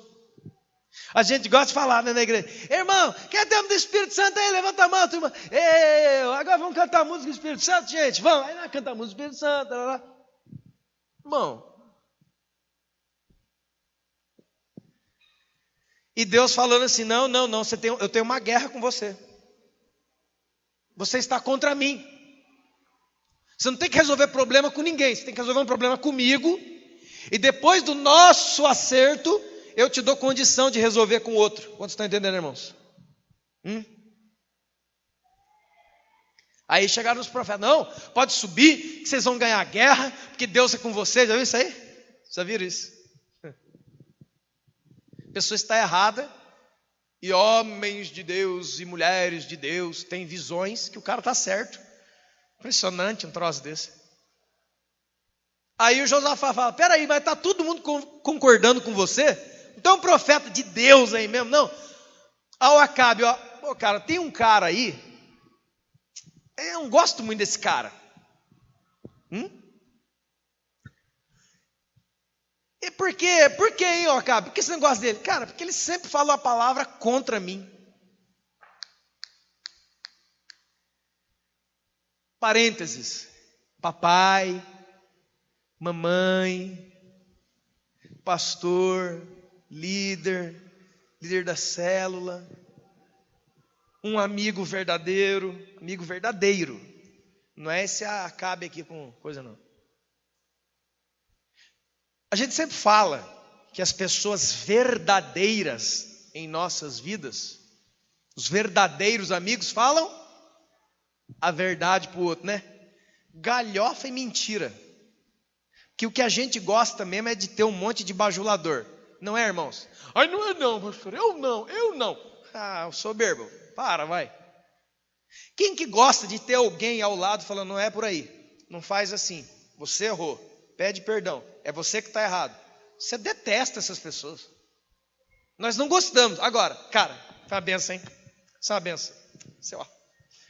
A gente gosta de falar, né, na igreja: irmão, quer ter do Espírito Santo aí? Levanta a mão, turma. Agora vamos cantar a música do Espírito Santo, gente? Vamos, aí nós cantamos a música do Espírito Santo. Lá. Irmão, E Deus falando assim, não, eu tenho uma guerra com você. Você está contra mim. Você não tem que resolver problema com ninguém, você tem que resolver um problema comigo. E depois do nosso acerto, eu te dou condição de resolver com o outro. Quantos estão entendendo, irmãos? Aí chegaram os profetas, não, pode subir, que vocês vão ganhar a guerra, porque Deus é com vocês. Já viu isso aí? Já viram isso? A pessoa está errada, e homens de Deus e mulheres de Deus têm visões que o cara está certo. Impressionante um troço desse. Aí o Josafá fala, peraí, mas está todo mundo concordando com você? Então um profeta de Deus aí mesmo? Não. Ao Acabe, pô, cara, tem um cara aí, eu não gosto muito desse cara. E por quê? Por que, hein, Acabe? Por que você não gosta dele? Cara, porque ele sempre fala a palavra contra mim. Parênteses. Papai, mamãe, pastor, líder da célula, um amigo verdadeiro. Não é esse Acabe aqui com coisa não. A gente sempre fala que as pessoas verdadeiras em nossas vidas, os verdadeiros amigos falam a verdade para o outro, né? Galhofa e mentira. Que o que a gente gosta mesmo é de ter um monte de bajulador. Não é, irmãos? Ai, não é não, pastor, eu não. Ah, soberbo, vai. Quem que gosta de ter alguém ao lado falando, não é por aí, não faz assim, você errou, pede perdão, é você que está errado. Você detesta essas pessoas. Nós não gostamos. Agora, cara, foi uma benção, hein? Isso é uma benção.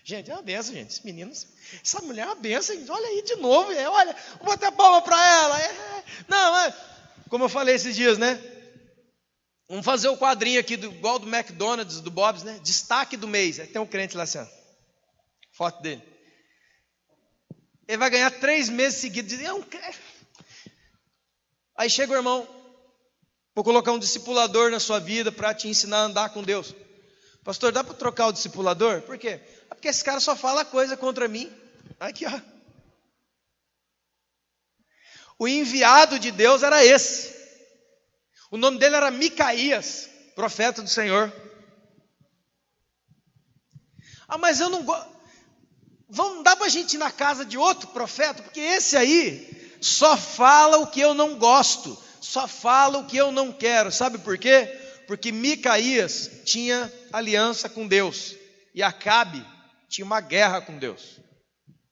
Gente, é uma benção, gente. Esse menino, essa mulher é uma benção, gente. Olha aí de novo, olha, vou bater palma para ela. Não, como eu falei esses dias, né? Vamos fazer o quadrinho aqui, igual do McDonald's, do Bob's, né? Destaque do mês. Tem um crente lá assim, ó. Foto dele. Ele vai ganhar 3 meses seguidos. Aí chega o irmão, vou colocar um discipulador na sua vida para te ensinar a andar com Deus. Pastor, dá para trocar o discipulador? Por quê? Porque esse cara só fala coisa contra mim. Aqui, ó. O enviado de Deus era esse. O nome dele era Micaías, profeta do Senhor. Mas eu não gosto. Não dá para a gente ir na casa de outro profeta, porque esse aí só fala o que eu não gosto, só fala o que eu não quero. Sabe por quê? Porque Micaías tinha aliança com Deus e Acabe tinha uma guerra com Deus.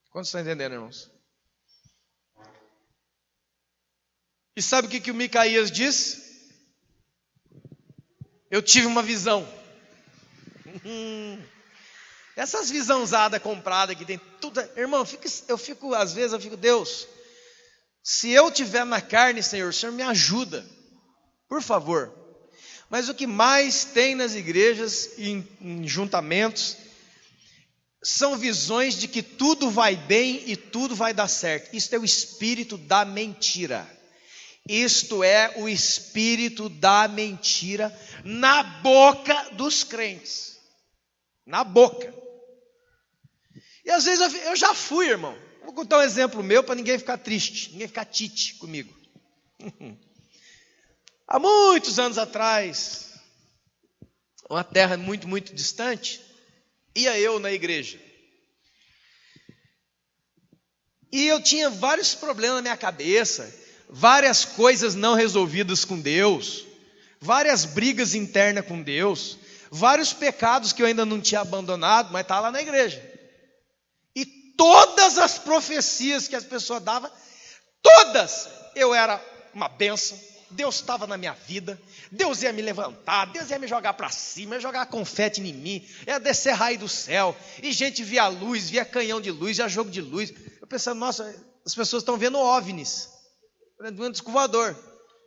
Quantos estão entendendo, irmãos? E sabe o que o Micaías diz? Eu tive uma visão. Essas visãozadas compradas que tem tudo. Irmão, às vezes eu fico, Deus, se eu estiver na carne, Senhor, o Senhor me ajuda, por favor. Mas o que mais tem nas igrejas e em juntamentos são visões de que tudo vai bem e tudo vai dar certo. Isto é o espírito da mentira. Isto é o espírito da mentira na boca dos crentes. Na boca. E às vezes eu já fui, irmão. Vou contar um exemplo meu para ninguém ficar triste, ninguém ficar tite comigo. Há muitos anos atrás, uma terra muito, muito distante, ia eu na igreja. E eu tinha vários problemas na minha cabeça, várias coisas não resolvidas com Deus, várias brigas internas com Deus, vários pecados que eu ainda não tinha abandonado, mas estava lá na igreja. E todas as profecias que as pessoas davam, todas, eu era uma bênção, Deus estava na minha vida, Deus ia me levantar, Deus ia me jogar para cima, ia jogar confete em mim, ia descer raio do céu, e gente via luz, via canhão de luz, via jogo de luz. Eu pensava, nossa, as pessoas estão vendo OVNIs, vendo disco voador.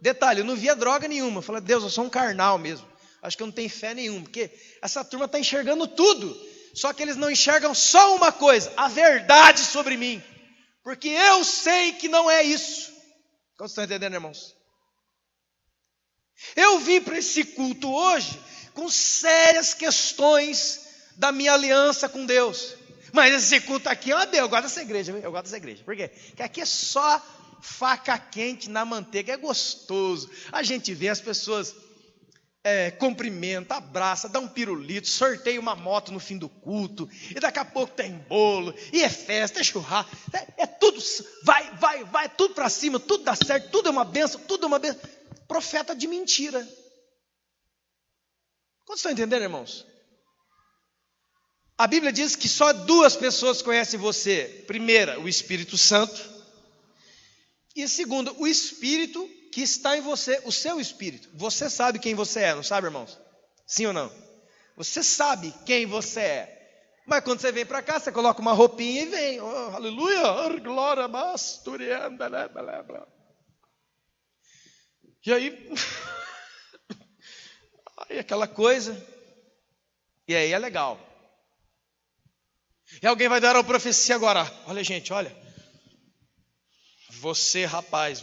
Detalhe, eu não via droga nenhuma, eu falei, Deus, eu sou um carnal mesmo, acho que eu não tenho fé nenhuma, porque essa turma está enxergando tudo, só que eles não enxergam só uma coisa, a verdade sobre mim, porque eu sei que não é isso. Como vocês estão entendendo, irmãos? Eu vim para esse culto hoje com sérias questões da minha aliança com Deus. Mas esse culto aqui, eu gosto dessa igreja, viu? Eu gosto dessa igreja. Por quê? Porque aqui é só faca quente na manteiga, é gostoso. A gente vê as pessoas cumprimenta, abraça, dá um pirulito, sorteia uma moto no fim do culto, e daqui a pouco tem bolo, e é festa, é churrasco, é tudo, vai, tudo para cima, tudo dá certo, tudo é uma benção, profeta de mentira. Quantos estão entendendo, irmãos? A Bíblia diz que só 2 pessoas conhecem você. Primeira, o Espírito Santo, e segunda, o Espírito que está em você, o seu espírito. Você sabe quem você é, não sabe, irmãos? Sim ou não? Você sabe quem você é. Mas quando você vem para cá, você coloca uma roupinha e vem. Oh, aleluia, oh, glória, basturianda, blá, blá, blá. E aí, aí aquela coisa, e aí é legal. E alguém vai dar uma profecia agora. Olha, gente, olha. Você, rapaz,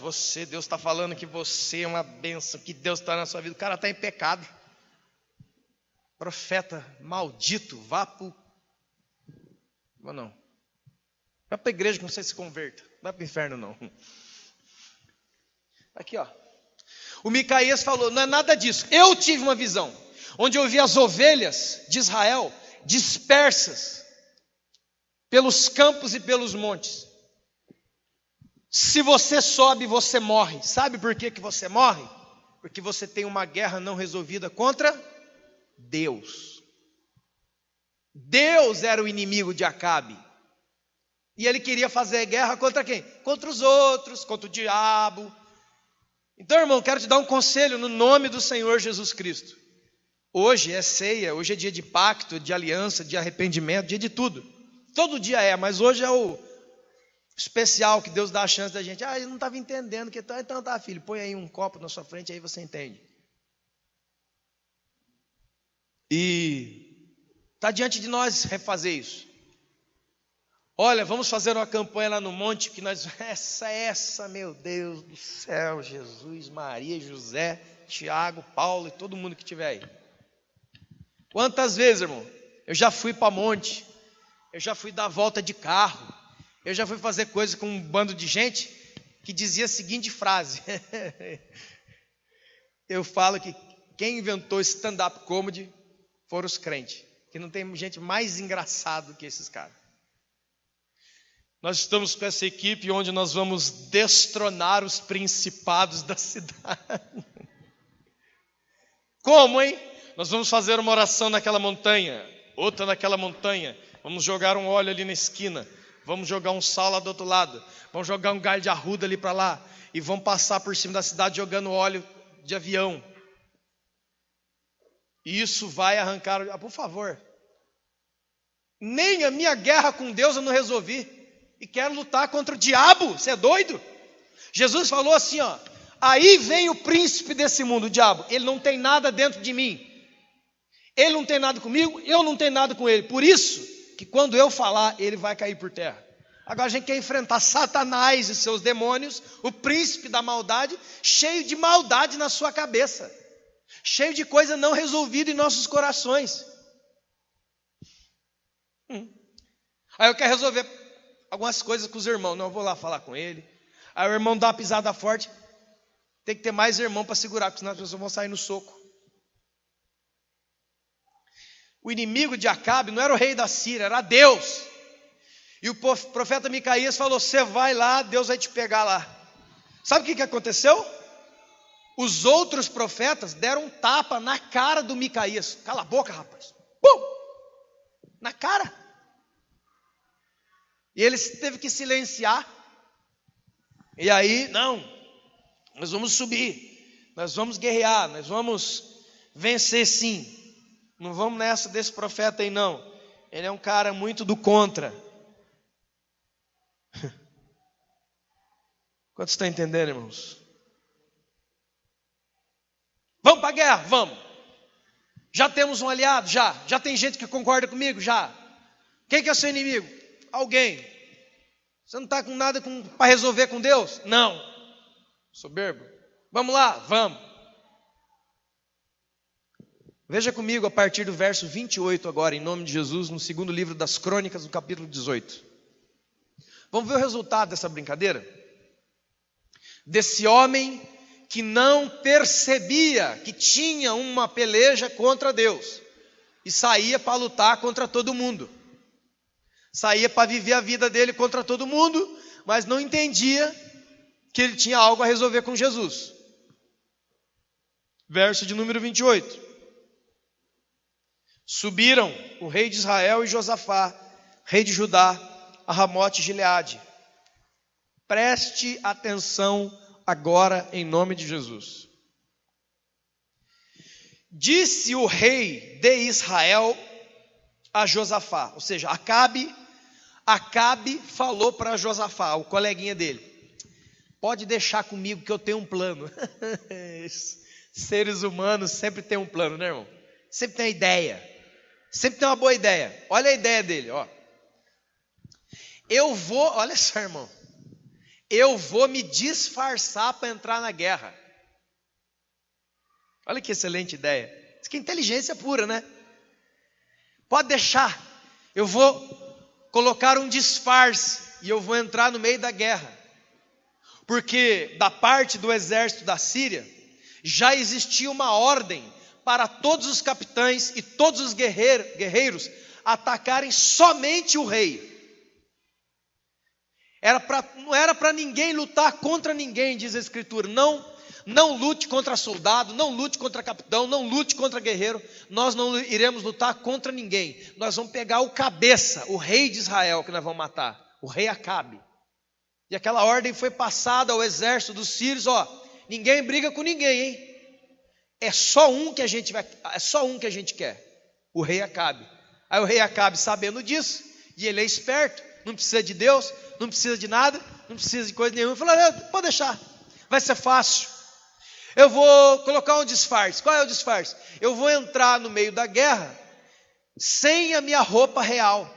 Deus está falando que você é uma bênção, que Deus está na sua vida. O cara está em pecado. Profeta maldito, vá para a igreja que você se converta. Não vai para o inferno, não. Aqui, ó. O Micaías falou, não é nada disso. Eu tive uma visão, onde eu vi as ovelhas de Israel dispersas pelos campos e pelos montes. Se você sobe, você morre. Sabe por que você morre? Porque você tem uma guerra não resolvida contra Deus. Deus era o inimigo de Acabe. E ele queria fazer guerra contra quem? Contra os outros, contra o diabo. Então, irmão, quero te dar um conselho no nome do Senhor Jesus Cristo. Hoje é ceia, hoje é dia de pacto, de aliança, de arrependimento, dia de tudo. Todo dia mas hoje é o especial que Deus dá a chance da gente. Eu não estava entendendo que tal. Então tá, filho, põe aí um copo na sua frente, aí você entende. E está diante de nós refazer isso. Olha, vamos fazer uma campanha lá no monte, que nós, essa, meu Deus do céu, Jesus, Maria, José, Tiago, Paulo e todo mundo que estiver aí. Quantas vezes, irmão, eu já fui para monte, eu já fui dar volta de carro, eu já fui fazer coisa com um bando de gente que dizia a seguinte frase. Eu falo que quem inventou stand-up comedy foram os crentes, que não tem gente mais engraçada do que esses caras. Nós estamos com essa equipe onde nós vamos destronar os principados da cidade. Como, hein? Nós vamos fazer uma oração naquela montanha, outra naquela montanha, vamos jogar um óleo ali na esquina, vamos jogar um sal lá do outro lado, vamos jogar um galho de arruda ali para lá, e vamos passar por cima da cidade jogando óleo de avião. E isso vai arrancar, por favor. Nem a minha guerra com Deus eu não resolvi, e quero lutar contra o diabo, você é doido? Jesus falou assim, ó, aí vem o príncipe desse mundo, o diabo, ele não tem nada dentro de mim, ele não tem nada comigo, eu não tenho nada com ele, por isso que quando eu falar, ele vai cair por terra. Agora a gente quer enfrentar Satanás e seus demônios, o príncipe da maldade, cheio de maldade na sua cabeça, cheio de coisa não resolvida em nossos corações. Aí eu quero resolver algumas coisas com os irmãos, não, eu vou lá falar com ele. Aí o irmão dá uma pisada forte, tem que ter mais irmão para segurar, porque senão as pessoas vão sair no soco. O inimigo de Acabe não era o rei da Síria, era Deus. E o profeta Micaías falou, você vai lá, Deus vai te pegar lá. Sabe o que aconteceu? Os outros profetas deram um tapa na cara do Micaías. Cala a boca, rapaz. Pum! Na cara. E ele teve que silenciar. E aí, não, nós vamos subir, nós vamos guerrear, nós vamos vencer sim. Não vamos nessa desse profeta aí não. Ele é um cara muito do contra. Quantos estão entendendo, irmãos? Vamos para a guerra? Vamos. Já temos um aliado? Já tem gente que concorda comigo? Já. Quem que é o seu inimigo? Alguém. Você não está com nada para resolver com Deus? Não. Soberbo. Vamos lá? Vamos. Veja comigo a partir do verso 28 agora, em nome de Jesus, no segundo livro das Crônicas, no capítulo 18. Vamos ver o resultado dessa brincadeira? Desse homem que não percebia que tinha uma peleja contra Deus e saía para lutar contra todo mundo. Saía para viver a vida dele contra todo mundo, mas não entendia que ele tinha algo a resolver com Jesus. Verso de número 28. Subiram o rei de Israel e Josafá, rei de Judá, a Ramote Gileade. Preste atenção agora em nome de Jesus. Disse o rei de Israel a Josafá, ou seja, Acabe falou para Josafá, o coleguinha dele: pode deixar comigo que eu tenho um plano. Seres humanos sempre tem um plano, né, irmão? Sempre tem uma ideia. Sempre tem uma boa ideia. Olha a ideia dele, ó. Olha só, irmão. Eu vou me disfarçar para entrar na guerra. Olha que excelente ideia. Isso que é inteligência pura, né? Pode deixar. Eu vou colocar um disfarce e eu vou entrar no meio da guerra. Porque da parte do exército da Síria já existia uma ordem para todos os capitães e todos os guerreiros atacarem somente o rei. Não era para ninguém lutar contra ninguém, diz a Escritura. Não lute contra soldado, não lute contra capitão, não lute contra guerreiro. Nós não iremos lutar contra ninguém. Nós vamos pegar o cabeça, o rei de Israel, que nós vamos matar, o rei Acabe. E aquela ordem foi passada ao exército dos sírios: ninguém briga com ninguém, hein? É só um que a gente quer, o rei Acabe. Aí o rei Acabe, sabendo disso, e ele é esperto, não precisa de Deus, não precisa de nada, não precisa de coisa nenhuma, falou: pode deixar, vai ser fácil. Eu vou colocar um disfarce. Qual é o disfarce? Eu vou entrar no meio da guerra sem a minha roupa real,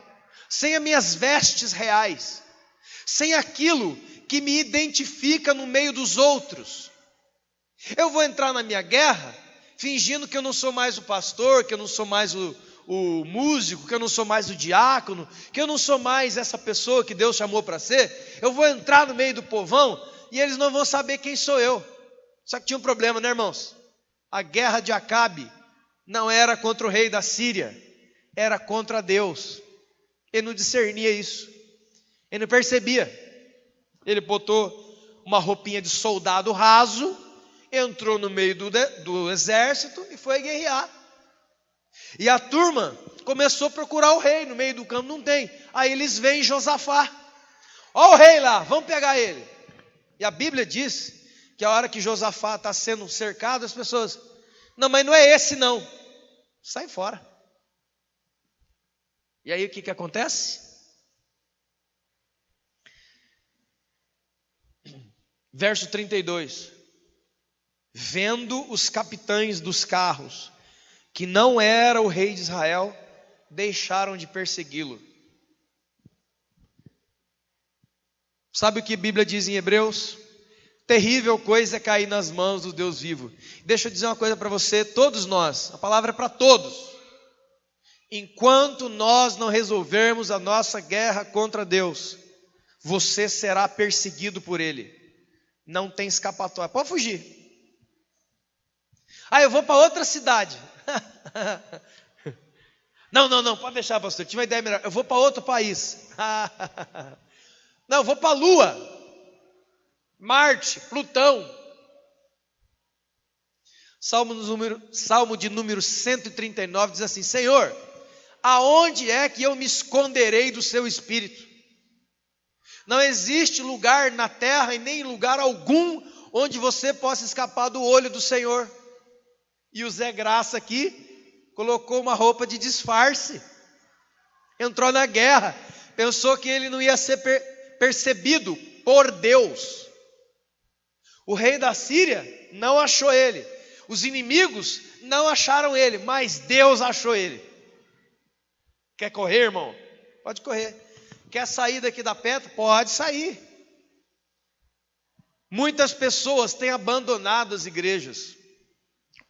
sem as minhas vestes reais, sem aquilo que me identifica no meio dos outros. Eu vou entrar na minha guerra fingindo que eu não sou mais o pastor, que eu não sou mais o músico, que eu não sou mais o diácono, que eu não sou mais essa pessoa que Deus chamou para ser. Eu vou entrar no meio do povão e eles não vão saber quem sou eu. Só que tinha um problema, né, irmãos? A guerra de Acabe não era contra o rei da Síria, era contra Deus. Ele não discernia isso, ele não percebia. Ele botou uma roupinha de soldado raso, entrou no meio do exército e foi guerrear. E a turma começou a procurar o rei, no meio do campo não tem. Aí eles veem Josafá: ó o rei lá, vamos pegar ele. E a Bíblia diz que a hora que Josafá está sendo cercado, as pessoas: não, mas não é esse não, sai fora. E aí o que acontece? Verso 32. Vendo os capitães dos carros que não era o rei de Israel, deixaram de persegui-lo. Sabe o que a Bíblia diz em Hebreus? Terrível coisa é cair nas mãos do Deus vivo. Deixa eu dizer uma coisa para você, todos nós, a palavra é para todos. Enquanto nós não resolvermos a nossa guerra contra Deus, você será perseguido por Ele. Não tem escapatória, pode fugir. Eu vou para outra cidade. Não, pode deixar, pastor, tive uma ideia melhor. Eu vou para outro país. Não, eu vou para a Lua, Marte, Plutão. Salmo de número 139 diz assim: Senhor, aonde é que eu me esconderei do seu Espírito? Não existe lugar na terra e nem lugar algum onde você possa escapar do olho do Senhor. E o Zé Graça aqui colocou uma roupa de disfarce, entrou na guerra, pensou que ele não ia ser percebido por Deus. O rei da Síria não achou ele, os inimigos não acharam ele, mas Deus achou ele. Quer correr, irmão? Pode correr. Quer sair daqui da pedra? Pode sair. Muitas pessoas têm abandonado as igrejas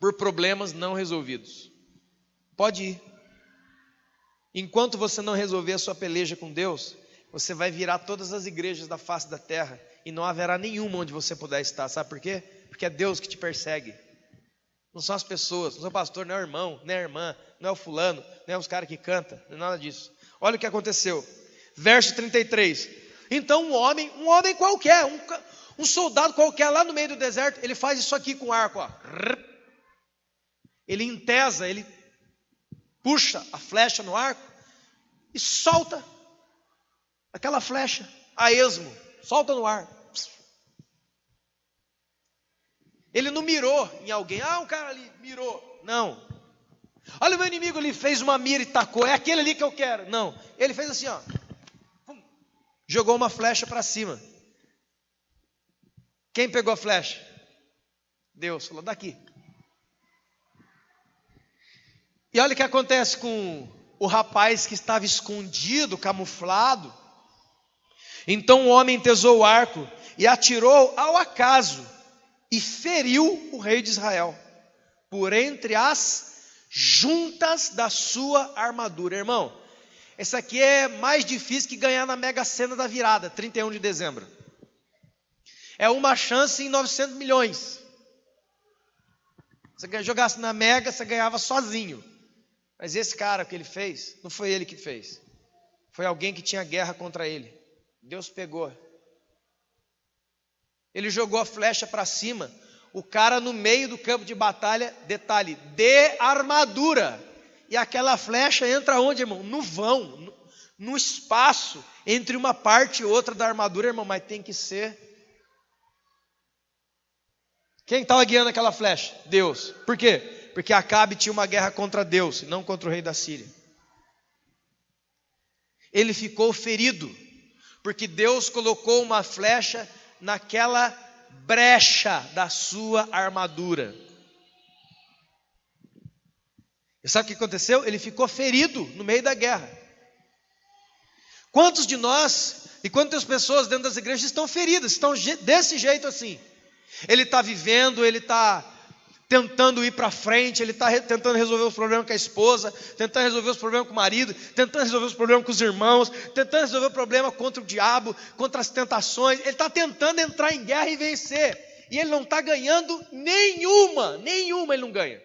por problemas não resolvidos. Pode ir. Enquanto você não resolver a sua peleja com Deus, você vai virar todas as igrejas da face da terra e não haverá nenhuma onde você puder estar. Sabe por quê? Porque é Deus que te persegue. Não são as pessoas, não são o pastor, não é o irmão, nem a irmã, não é o fulano, não é os caras que cantam, não é nada disso. Olha o que aconteceu. Verso 33. Então um homem qualquer, um soldado qualquer lá no meio do deserto, ele faz isso aqui com o arco, ó. Ele entesa, ele puxa a flecha no arco e solta aquela flecha a esmo, solta no ar. Ele não mirou em alguém, um cara ali mirou, não. Olha o meu inimigo ali, fez uma mira e tacou, é aquele ali que eu quero. Não, ele fez assim, ó, jogou uma flecha para cima. Quem pegou a flecha? Deus, falou, daqui. E olha o que acontece com o rapaz que estava escondido, camuflado. Então o homem entesou o arco e atirou ao acaso e feriu o rei de Israel por entre as juntas da sua armadura. Irmão, esse aqui é mais difícil que ganhar na Mega Sena da virada, 31 de dezembro. É uma chance em 900 milhões. Você jogasse na Mega, você ganhava sozinho. Mas esse cara que ele fez, não foi ele que fez. Foi alguém que tinha guerra contra ele. Deus pegou. Ele jogou a flecha para cima. O cara no meio do campo de batalha, detalhe, de armadura. E aquela flecha entra onde, irmão? No vão, no espaço, entre uma parte e outra da armadura, irmão. Mas tem que ser. Quem estava guiando aquela flecha? Deus. Por quê? Porque Acabe tinha uma guerra contra Deus, e não contra o rei da Síria. Ele ficou ferido, porque Deus colocou uma flecha naquela brecha da sua armadura. E sabe o que aconteceu? Ele ficou ferido no meio da guerra. Quantos de nós e quantas pessoas dentro das igrejas estão feridas, estão desse jeito assim? Ele está vivendo, ele está tentando ir para frente, ele está tentando resolver os problemas com a esposa, tentando resolver os problemas com o marido, tentando resolver os problemas com os irmãos, tentando resolver o problema contra o diabo, contra as tentações. Ele está tentando entrar em guerra e vencer, e ele não está ganhando nenhuma ele não ganha.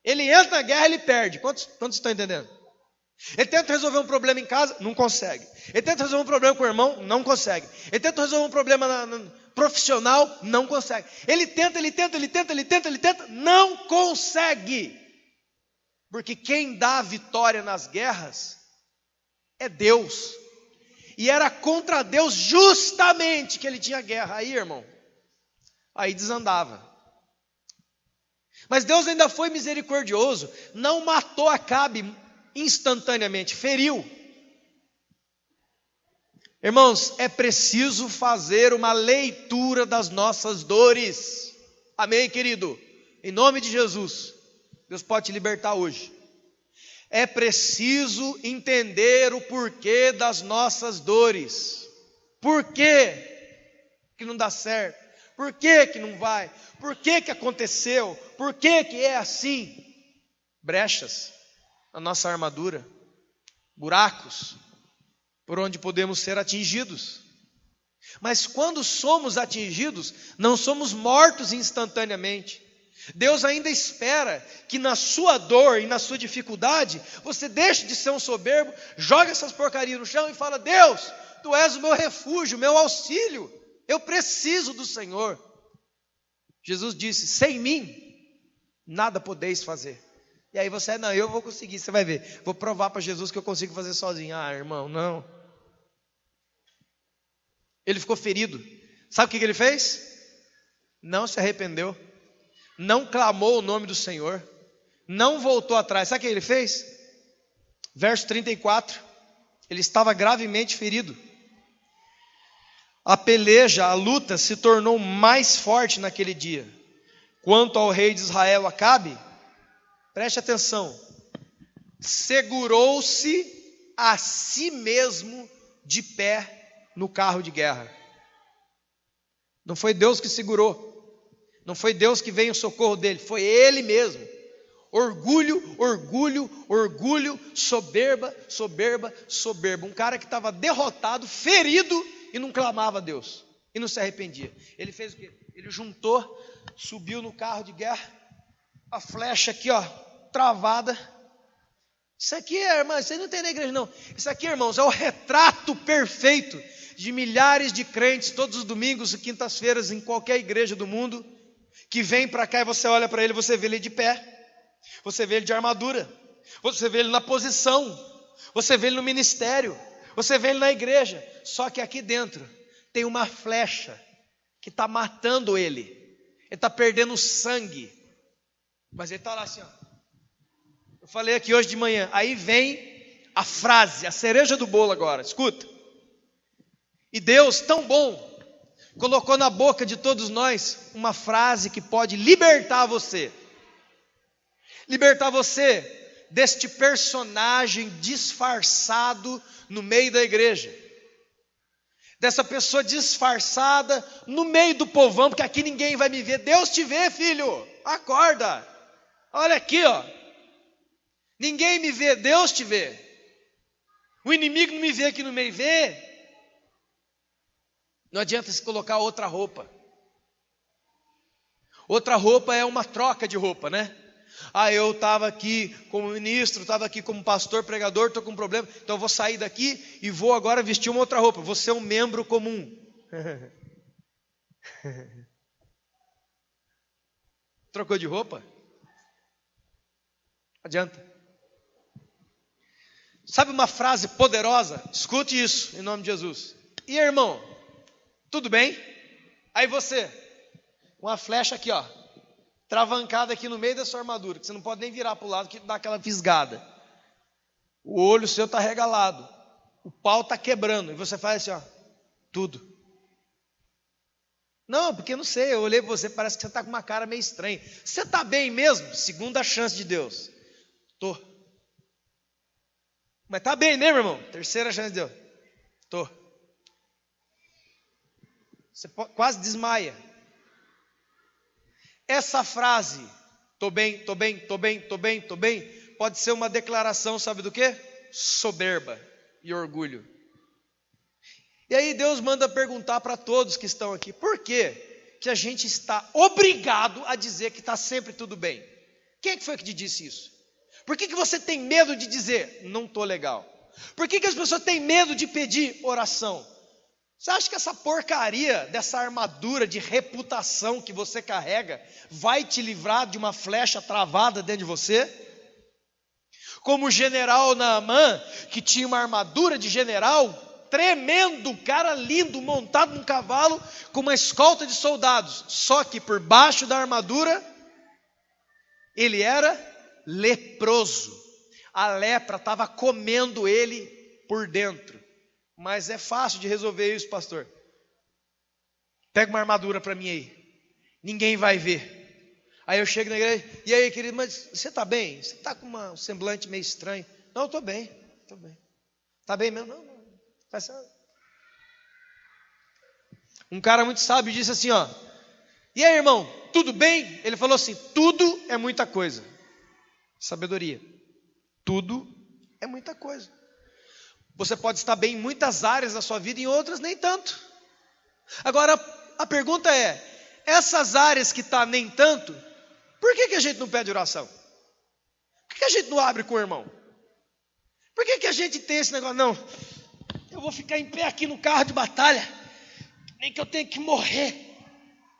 Ele entra na guerra, ele perde. Quantos estão entendendo? Ele tenta resolver um problema em casa, não consegue. Ele tenta resolver um problema com o irmão, não consegue. Ele tenta resolver um problema profissional, não consegue. Ele tenta, não consegue. Porque quem dá a vitória nas guerras é Deus. E era contra Deus justamente que ele tinha guerra. Aí, irmão, aí desandava. Mas Deus ainda foi misericordioso, não matou Acabe instantaneamente, feriu. Irmãos, é preciso fazer uma leitura das nossas dores. Amém, querido? Em nome de Jesus, Deus pode te libertar hoje. É preciso entender o porquê das nossas dores. Por que não dá certo? Por que não vai? Por que aconteceu? Por que é assim? Brechas na nossa armadura, buracos por onde podemos ser atingidos. Mas quando somos atingidos, não somos mortos instantaneamente. Deus ainda espera que na sua dor e na sua dificuldade, você deixe de ser um soberbo, joga essas porcarias no chão e fala: Deus, Tu és o meu refúgio, o meu auxílio, eu preciso do Senhor. Jesus disse: sem mim, nada podeis fazer. E aí você, não, eu vou conseguir, você vai ver, vou provar para Jesus que eu consigo fazer sozinho. Irmão, não. Ele ficou ferido. Sabe o que ele fez? Não se arrependeu, não clamou o nome do Senhor, não voltou atrás. Sabe o que ele fez? Verso 34, ele estava gravemente ferido. A peleja, a luta se tornou mais forte naquele dia. Quanto ao rei de Israel, Acabe, preste atenção, segurou-se a si mesmo de pé no carro de guerra. Não foi Deus que segurou, não foi Deus que veio em socorro dele, foi ele mesmo. Orgulho, orgulho, orgulho, soberba, soberba, soberba. Um cara que estava derrotado, ferido e não clamava a Deus. E não se arrependia. Ele fez o quê? Ele juntou, subiu no carro de guerra, a flecha aqui, ó, travada. Isso aqui, irmão, isso aí não tem na igreja não. Isso aqui, irmãos, é o retrato perfeito de milhares de crentes todos os domingos e quintas-feiras em qualquer igreja do mundo, que vem para cá e você olha para ele, você vê ele de pé. Você vê ele de armadura, você vê ele na posição, você vê ele no ministério, você vê ele na igreja. Só que aqui dentro tem uma flecha que está matando ele. Ele está perdendo sangue. Mas ele está lá assim, ó. Eu falei aqui hoje de manhã. Aí vem a frase, a cereja do bolo agora. Escuta. E Deus, tão bom, colocou na boca de todos nós uma frase que pode libertar você. Libertar você deste personagem disfarçado no meio da igreja. Dessa pessoa disfarçada no meio do povão, porque aqui ninguém vai me ver. Deus te vê, filho. Acorda. Olha aqui, ó. Ninguém me vê, Deus te vê. O inimigo não me vê aqui no meio, vê. Não adianta se colocar outra roupa. Outra roupa é uma troca de roupa, né? Ah, eu estava aqui como ministro, estava aqui como pastor, pregador, estou com um problema, então eu vou sair daqui e vou agora vestir uma outra roupa, vou ser um membro comum. Trocou de roupa? Adianta. Sabe uma frase poderosa? Escute isso, em nome de Jesus. E irmão, tudo bem? Aí você, com a flecha aqui, ó, travancada aqui no meio da sua armadura, que você não pode nem virar para o lado que dá aquela fisgada. O olho seu está regalado, o pau está quebrando, e você faz assim, ó, tudo. Não, porque eu não sei, eu olhei para você, parece que você está com uma cara meio estranha. Você está bem mesmo? Segunda chance de Deus. Tô. Mas está bem, né, meu irmão? Terceira chance de Deus. Tô. Você quase desmaia. Essa frase, tô bem, tô bem, tô bem, tô bem, tô bem, pode ser uma declaração, sabe do quê? Soberba e orgulho. E aí Deus manda perguntar para todos que estão aqui, por que que a gente está obrigado a dizer que está sempre tudo bem? Quem é que foi que te disse isso? Por que que você tem medo de dizer, não estou legal? Por que que as pessoas têm medo de pedir oração? Você acha que essa porcaria dessa armadura de reputação que você carrega vai te livrar de uma flecha travada dentro de você? Como o general Naamã, que tinha uma armadura de general, tremendo, cara lindo, montado num cavalo, com uma escolta de soldados. Só que por baixo da armadura, ele era leproso. A lepra estava comendo ele por dentro. Mas é fácil de resolver isso, pastor. Pega uma armadura para mim aí. Ninguém vai ver. Aí eu chego na igreja. E aí, querido, mas você está bem? Você está com um semblante meio estranho. Não, eu estou bem. Estou bem. Está bem mesmo? Não, não. Um cara muito sábio disse assim, ó. E aí, irmão, tudo bem? Ele falou assim, tudo é muita coisa. Sabedoria. Tudo é muita coisa. Você pode estar bem em muitas áreas da sua vida, em outras nem tanto. Agora, a pergunta é, essas áreas que está nem tanto, por que que a gente não pede oração? Por que a gente não abre com o irmão? Por que que a gente tem esse negócio? Não, eu vou ficar em pé aqui no carro de batalha, nem que eu tenha que morrer.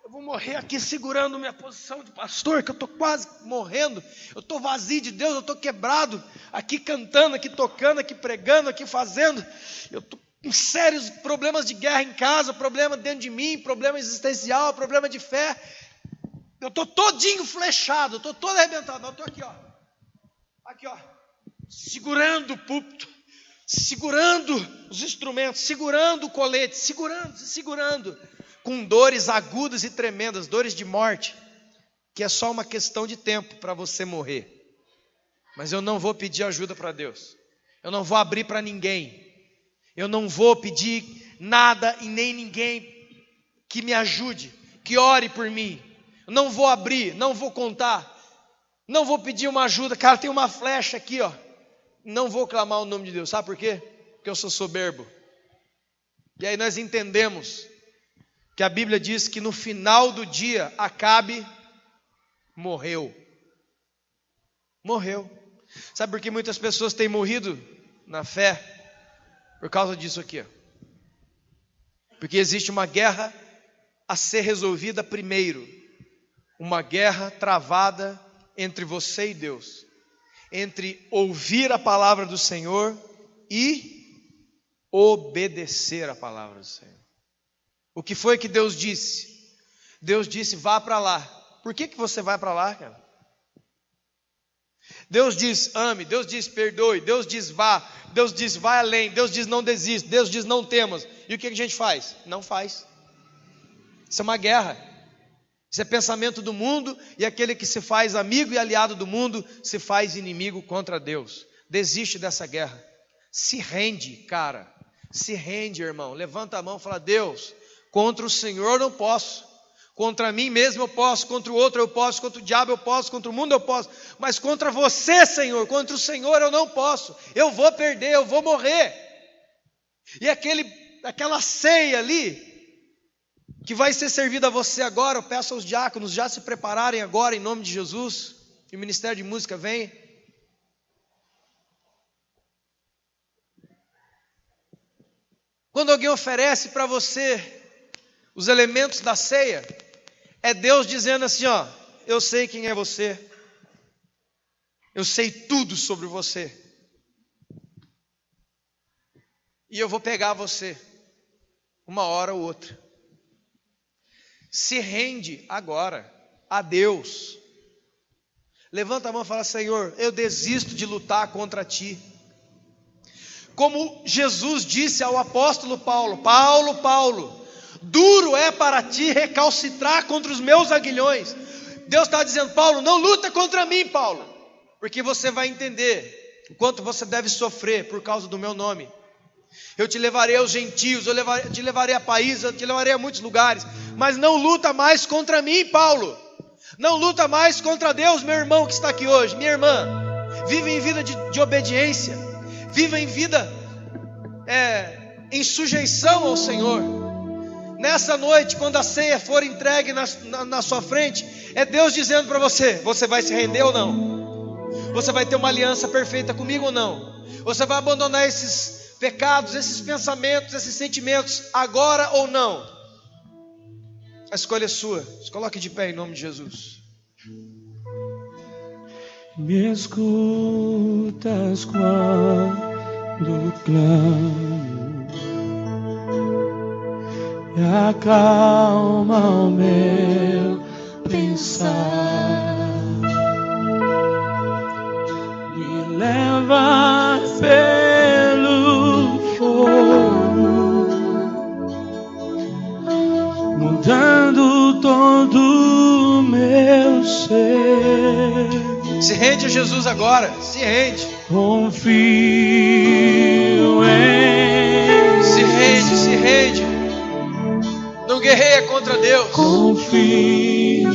Eu vou morrer aqui segurando minha posição de pastor, que eu estou quase morrendo. Eu estou vazio de Deus, eu estou quebrado. Aqui cantando, aqui tocando, aqui pregando, aqui fazendo. Eu estou com sérios problemas de guerra em casa, problema dentro de mim, problema existencial, problema de fé. Eu estou todinho flechado, eu estou todo arrebentado. Eu estou aqui, ó, segurando o púlpito, segurando os instrumentos, segurando o colete, segurando. Com dores agudas e tremendas, dores de morte, que é só uma questão de tempo para você morrer. Mas eu não vou pedir ajuda para Deus, eu não vou abrir para ninguém, eu não vou pedir nada e nem ninguém que me ajude, que ore por mim. Eu não vou abrir, não vou contar. Não vou pedir uma ajuda. Cara, tem uma flecha aqui, ó. Não vou clamar o nome de Deus. Sabe por quê? Porque eu sou soberbo. E aí nós entendemos que a Bíblia diz que no final do dia, Acabe morreu. Morreu. Sabe por que muitas pessoas têm morrido na fé? Por causa disso aqui, ó. Porque existe uma guerra a ser resolvida primeiro. Uma guerra travada entre você e Deus. Entre ouvir a palavra do Senhor e obedecer a palavra do Senhor. O que foi que Deus disse? Deus disse, vá para lá. Por que você vai para lá, cara? Deus diz, ame. Deus diz, perdoe. Deus diz, vá. Deus diz, vai além. Deus diz, não desista. Deus diz, não temas. E o que a gente faz? Não faz. Isso é uma guerra. Isso é pensamento do mundo, e aquele que se faz amigo e aliado do mundo se faz inimigo contra Deus. Desiste dessa guerra. Se rende, cara. Se rende, irmão. Levanta a mão e fala, Deus, contra o Senhor eu não posso. Contra mim mesmo eu posso, contra o outro eu posso, contra o diabo eu posso, contra o mundo eu posso. Mas contra você, Senhor, contra o Senhor eu não posso. Eu vou perder, eu vou morrer. E aquela ceia ali, que vai ser servida a você agora, eu peço aos diáconos já se prepararem agora em nome de Jesus, e o Ministério de Música vem. Quando alguém oferece para você os elementos da ceia, é Deus dizendo assim, ó, eu sei quem é você, eu sei tudo sobre você, e eu vou pegar você, uma hora ou outra. Se rende agora a Deus. Levanta a mão e fala, Senhor, eu desisto de lutar contra ti. Como Jesus disse ao apóstolo Paulo, Paulo, duro é para ti recalcitrar contra os meus aguilhões. Deus está dizendo, Paulo, não luta contra mim, Paulo, porque você vai entender o quanto você deve sofrer por causa do meu nome. Eu te levarei aos gentios, eu te levarei a países, eu te levarei a muitos lugares. Mas não luta mais contra mim, Paulo. Não luta mais contra Deus, meu irmão que está aqui hoje, minha irmã. Viva em vida de obediência. Viva em vida em sujeição ao Senhor. Nessa noite, quando a ceia for entregue na sua frente, é Deus dizendo para você, você vai se render ou não? Você vai ter uma aliança perfeita comigo ou não? Você vai abandonar esses pecados, esses pensamentos, esses sentimentos, agora ou não? A escolha é sua. Se coloque de pé em nome de Jesus. Me escutas quando clamo e acalma o meu pensar. Me leva pelo fogo, mudando todo o meu ser. Se rende a Jesus agora, se rende. Confio em Se rende. Não guerreia contra Deus. Confio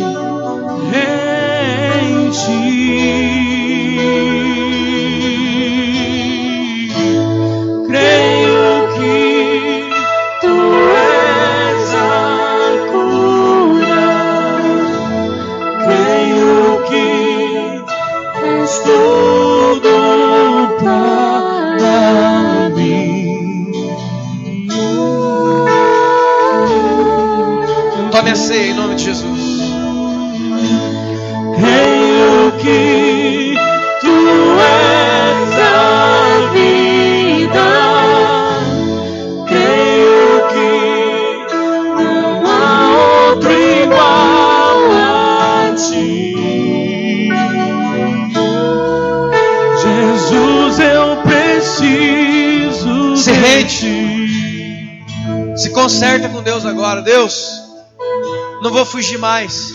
em ti. Creio que tu és a cura. Creio que és tudo para mim. Tome a ceia em nome de Jesus. Creio que tu és a vida. Creio que não há outro igual a ti. Jesus, eu preciso Se de rende. ti. Se conserta com Deus agora. Deus, não vou fugir mais.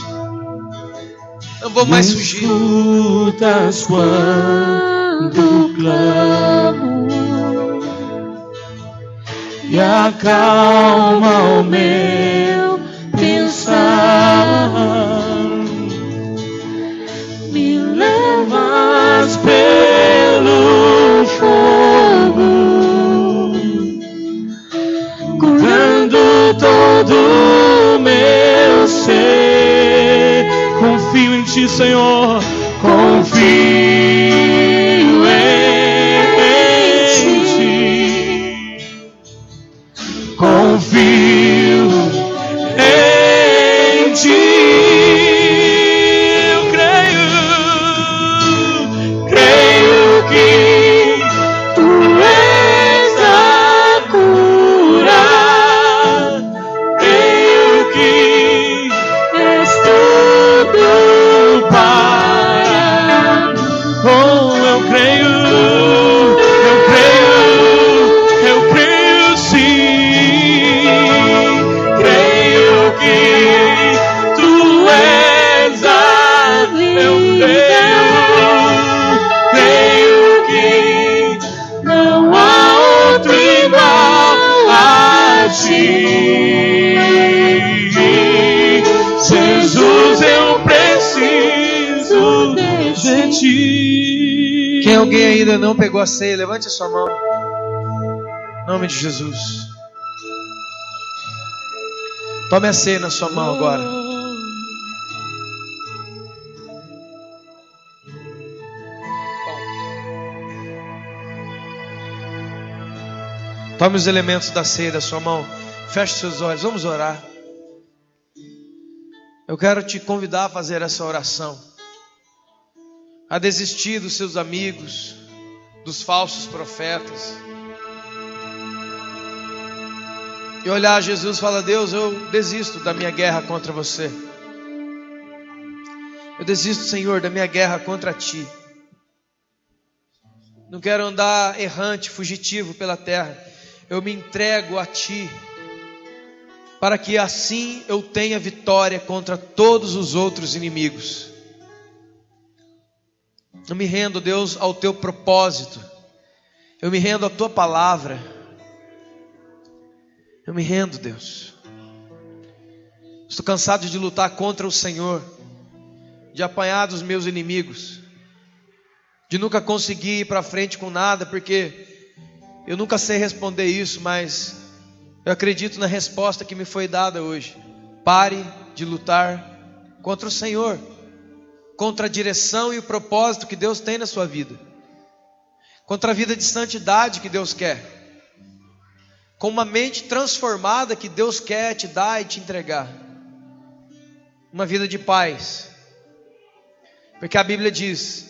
Não vou mais fugir. Escutas quando clamo e acalma o meu pensar. Me leva Ti, Senhor. Confio em Ti. Confio em Ti. Eu creio que Tu és a cura. Creio que és tudo para mim. Oh, eu creio sim. Creio que Tu és a vida. Eu creio que não há outro igual a Ti. Jesus, eu preciso de Ti. Quem alguém ainda não pegou a ceia, levante a sua mão. Em nome de Jesus. Tome a ceia na sua mão agora. Tome os elementos da ceia da sua mão. Feche seus olhos. Vamos orar. Eu quero te convidar a fazer essa oração. A desistir dos seus amigos, dos falsos profetas. E olhar a Jesus e falar: Deus, eu desisto da minha guerra contra você. Eu desisto, Senhor, da minha guerra contra Ti. Não quero andar errante, fugitivo pela terra. Eu me entrego a Ti, para que assim eu tenha vitória contra todos os outros inimigos. Eu me rendo, Deus, ao Teu propósito. Eu me rendo à Tua palavra. Eu me rendo, Deus. Estou cansado de lutar contra o Senhor, de apanhar dos meus inimigos, de nunca conseguir ir para frente com nada, porque eu nunca sei responder isso, mas eu acredito na resposta que me foi dada hoje. Pare de lutar contra o Senhor, contra a direção e o propósito que Deus tem na sua vida, contra a vida de santidade que Deus quer, com uma mente transformada que Deus quer te dar e te entregar, uma vida de paz, porque a Bíblia diz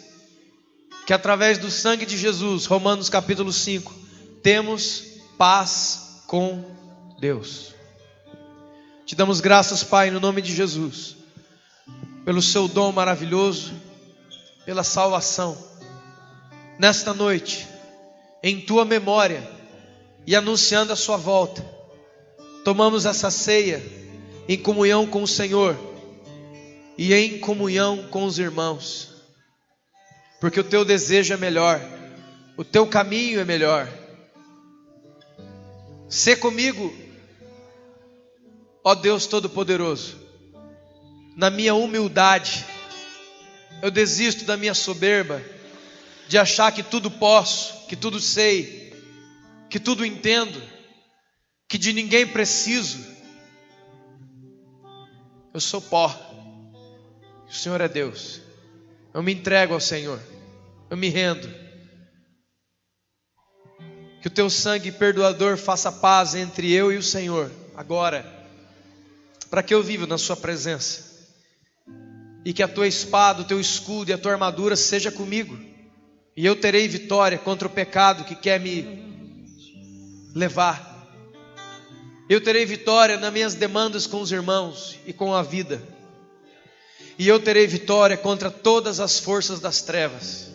que através do sangue de Jesus, Romanos capítulo 5, temos paz com Deus. Te damos graças, Pai, no nome de Jesus, pelo Seu dom maravilhoso, pela salvação. Nesta noite, em Tua memória e anunciando a Sua volta, tomamos essa ceia em comunhão com o Senhor e em comunhão com os irmãos, porque o Teu desejo é melhor, o Teu caminho é melhor. Sê comigo, ó Deus Todo-Poderoso. Na minha humildade, eu desisto da minha soberba, de achar que tudo posso, que tudo sei, que tudo entendo, que de ninguém preciso. Eu sou pó, o Senhor é Deus. Eu me entrego ao Senhor, eu me rendo. Que o Teu sangue perdoador faça paz entre eu e o Senhor agora, para que eu viva na Sua presença, e que a Tua espada, o Teu escudo e a Tua armadura seja comigo, e eu terei vitória contra o pecado que quer me levar. Eu terei vitória nas minhas demandas com os irmãos e com a vida, e eu terei vitória contra todas as forças das trevas,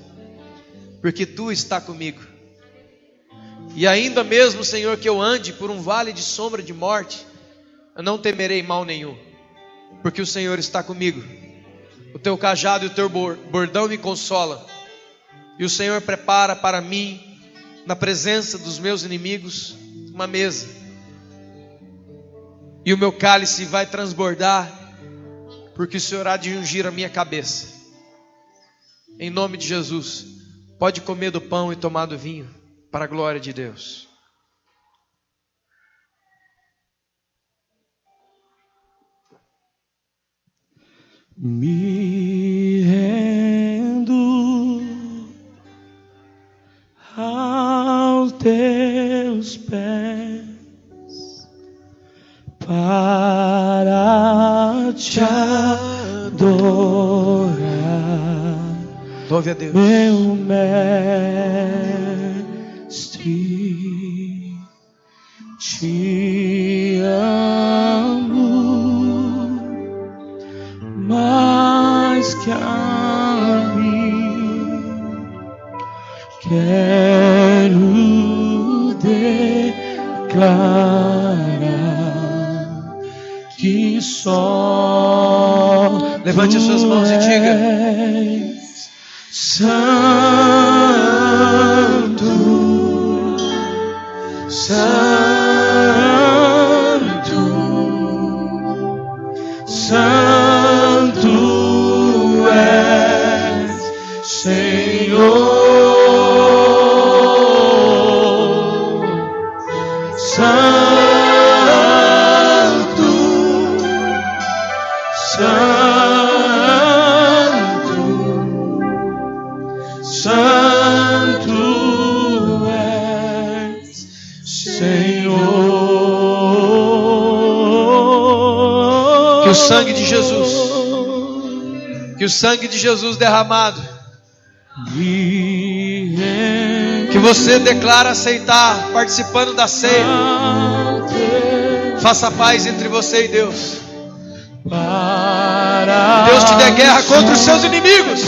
porque Tu está comigo. E ainda mesmo, Senhor, que eu ande por um vale de sombra de morte, eu não temerei mal nenhum, porque o Senhor está comigo. O Teu cajado e o Teu bordão me consolam, e o Senhor prepara para mim, na presença dos meus inimigos, uma mesa, e o meu cálice vai transbordar, porque o Senhor há de ungir a minha cabeça. Em nome de Jesus, pode comer do pão e tomar do vinho, para a glória de Deus. Me te adorar. Louve a Deus. Meu mestre, te amo mais que a mim. Quero declarar que só Levante as suas mãos e diga: Santo, Santo, Santo és, Senhor. Santo, Santo, Santo és, Senhor. Que o sangue de Jesus, que o sangue de Jesus derramado, que você declara aceitar, participando da ceia, faça paz entre você e Deus. Deus te dê guerra contra os seus inimigos.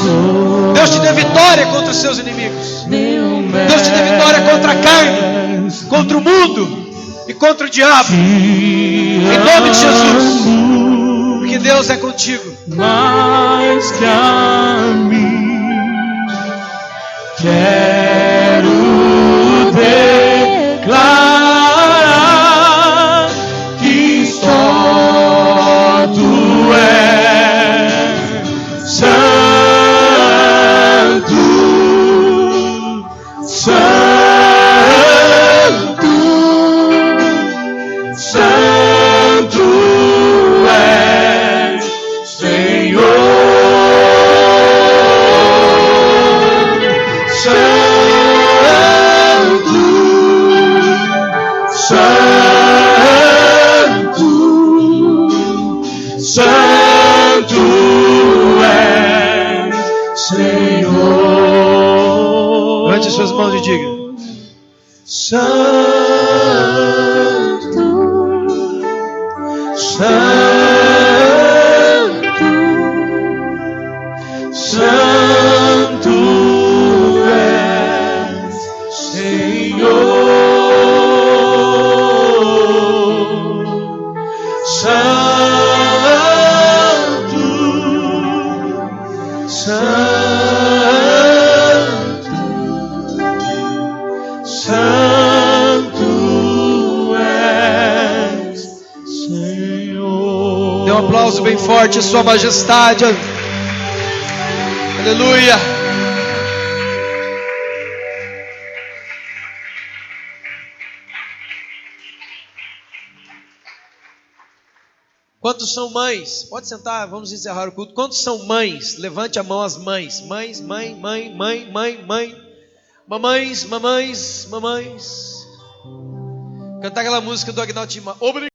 Deus te dê vitória contra os seus inimigos. Deus te dê vitória contra a carne, contra o mundo e contra o diabo. Em nome de Jesus. Porque Deus é contigo. Mais que a mim, quero declarar que só tu és santo, santo, santo és, Senhor. Santo, Santo és, Senhor. Levante as suas mãos e diga: Santo, Santo, Santo és, Senhor. Santo, Santo, Santo és, Senhor. Dê um aplauso bem forte à sua majestade. Aleluia. Quantos são mães? Pode sentar, vamos encerrar o culto. Quantos são mães? Levante a mão as mães. Mães, mãe, mãe, mãe, mãe, mãe. Mamães, mamães, mamães. Cantar aquela música do Agnaldo Timóteo.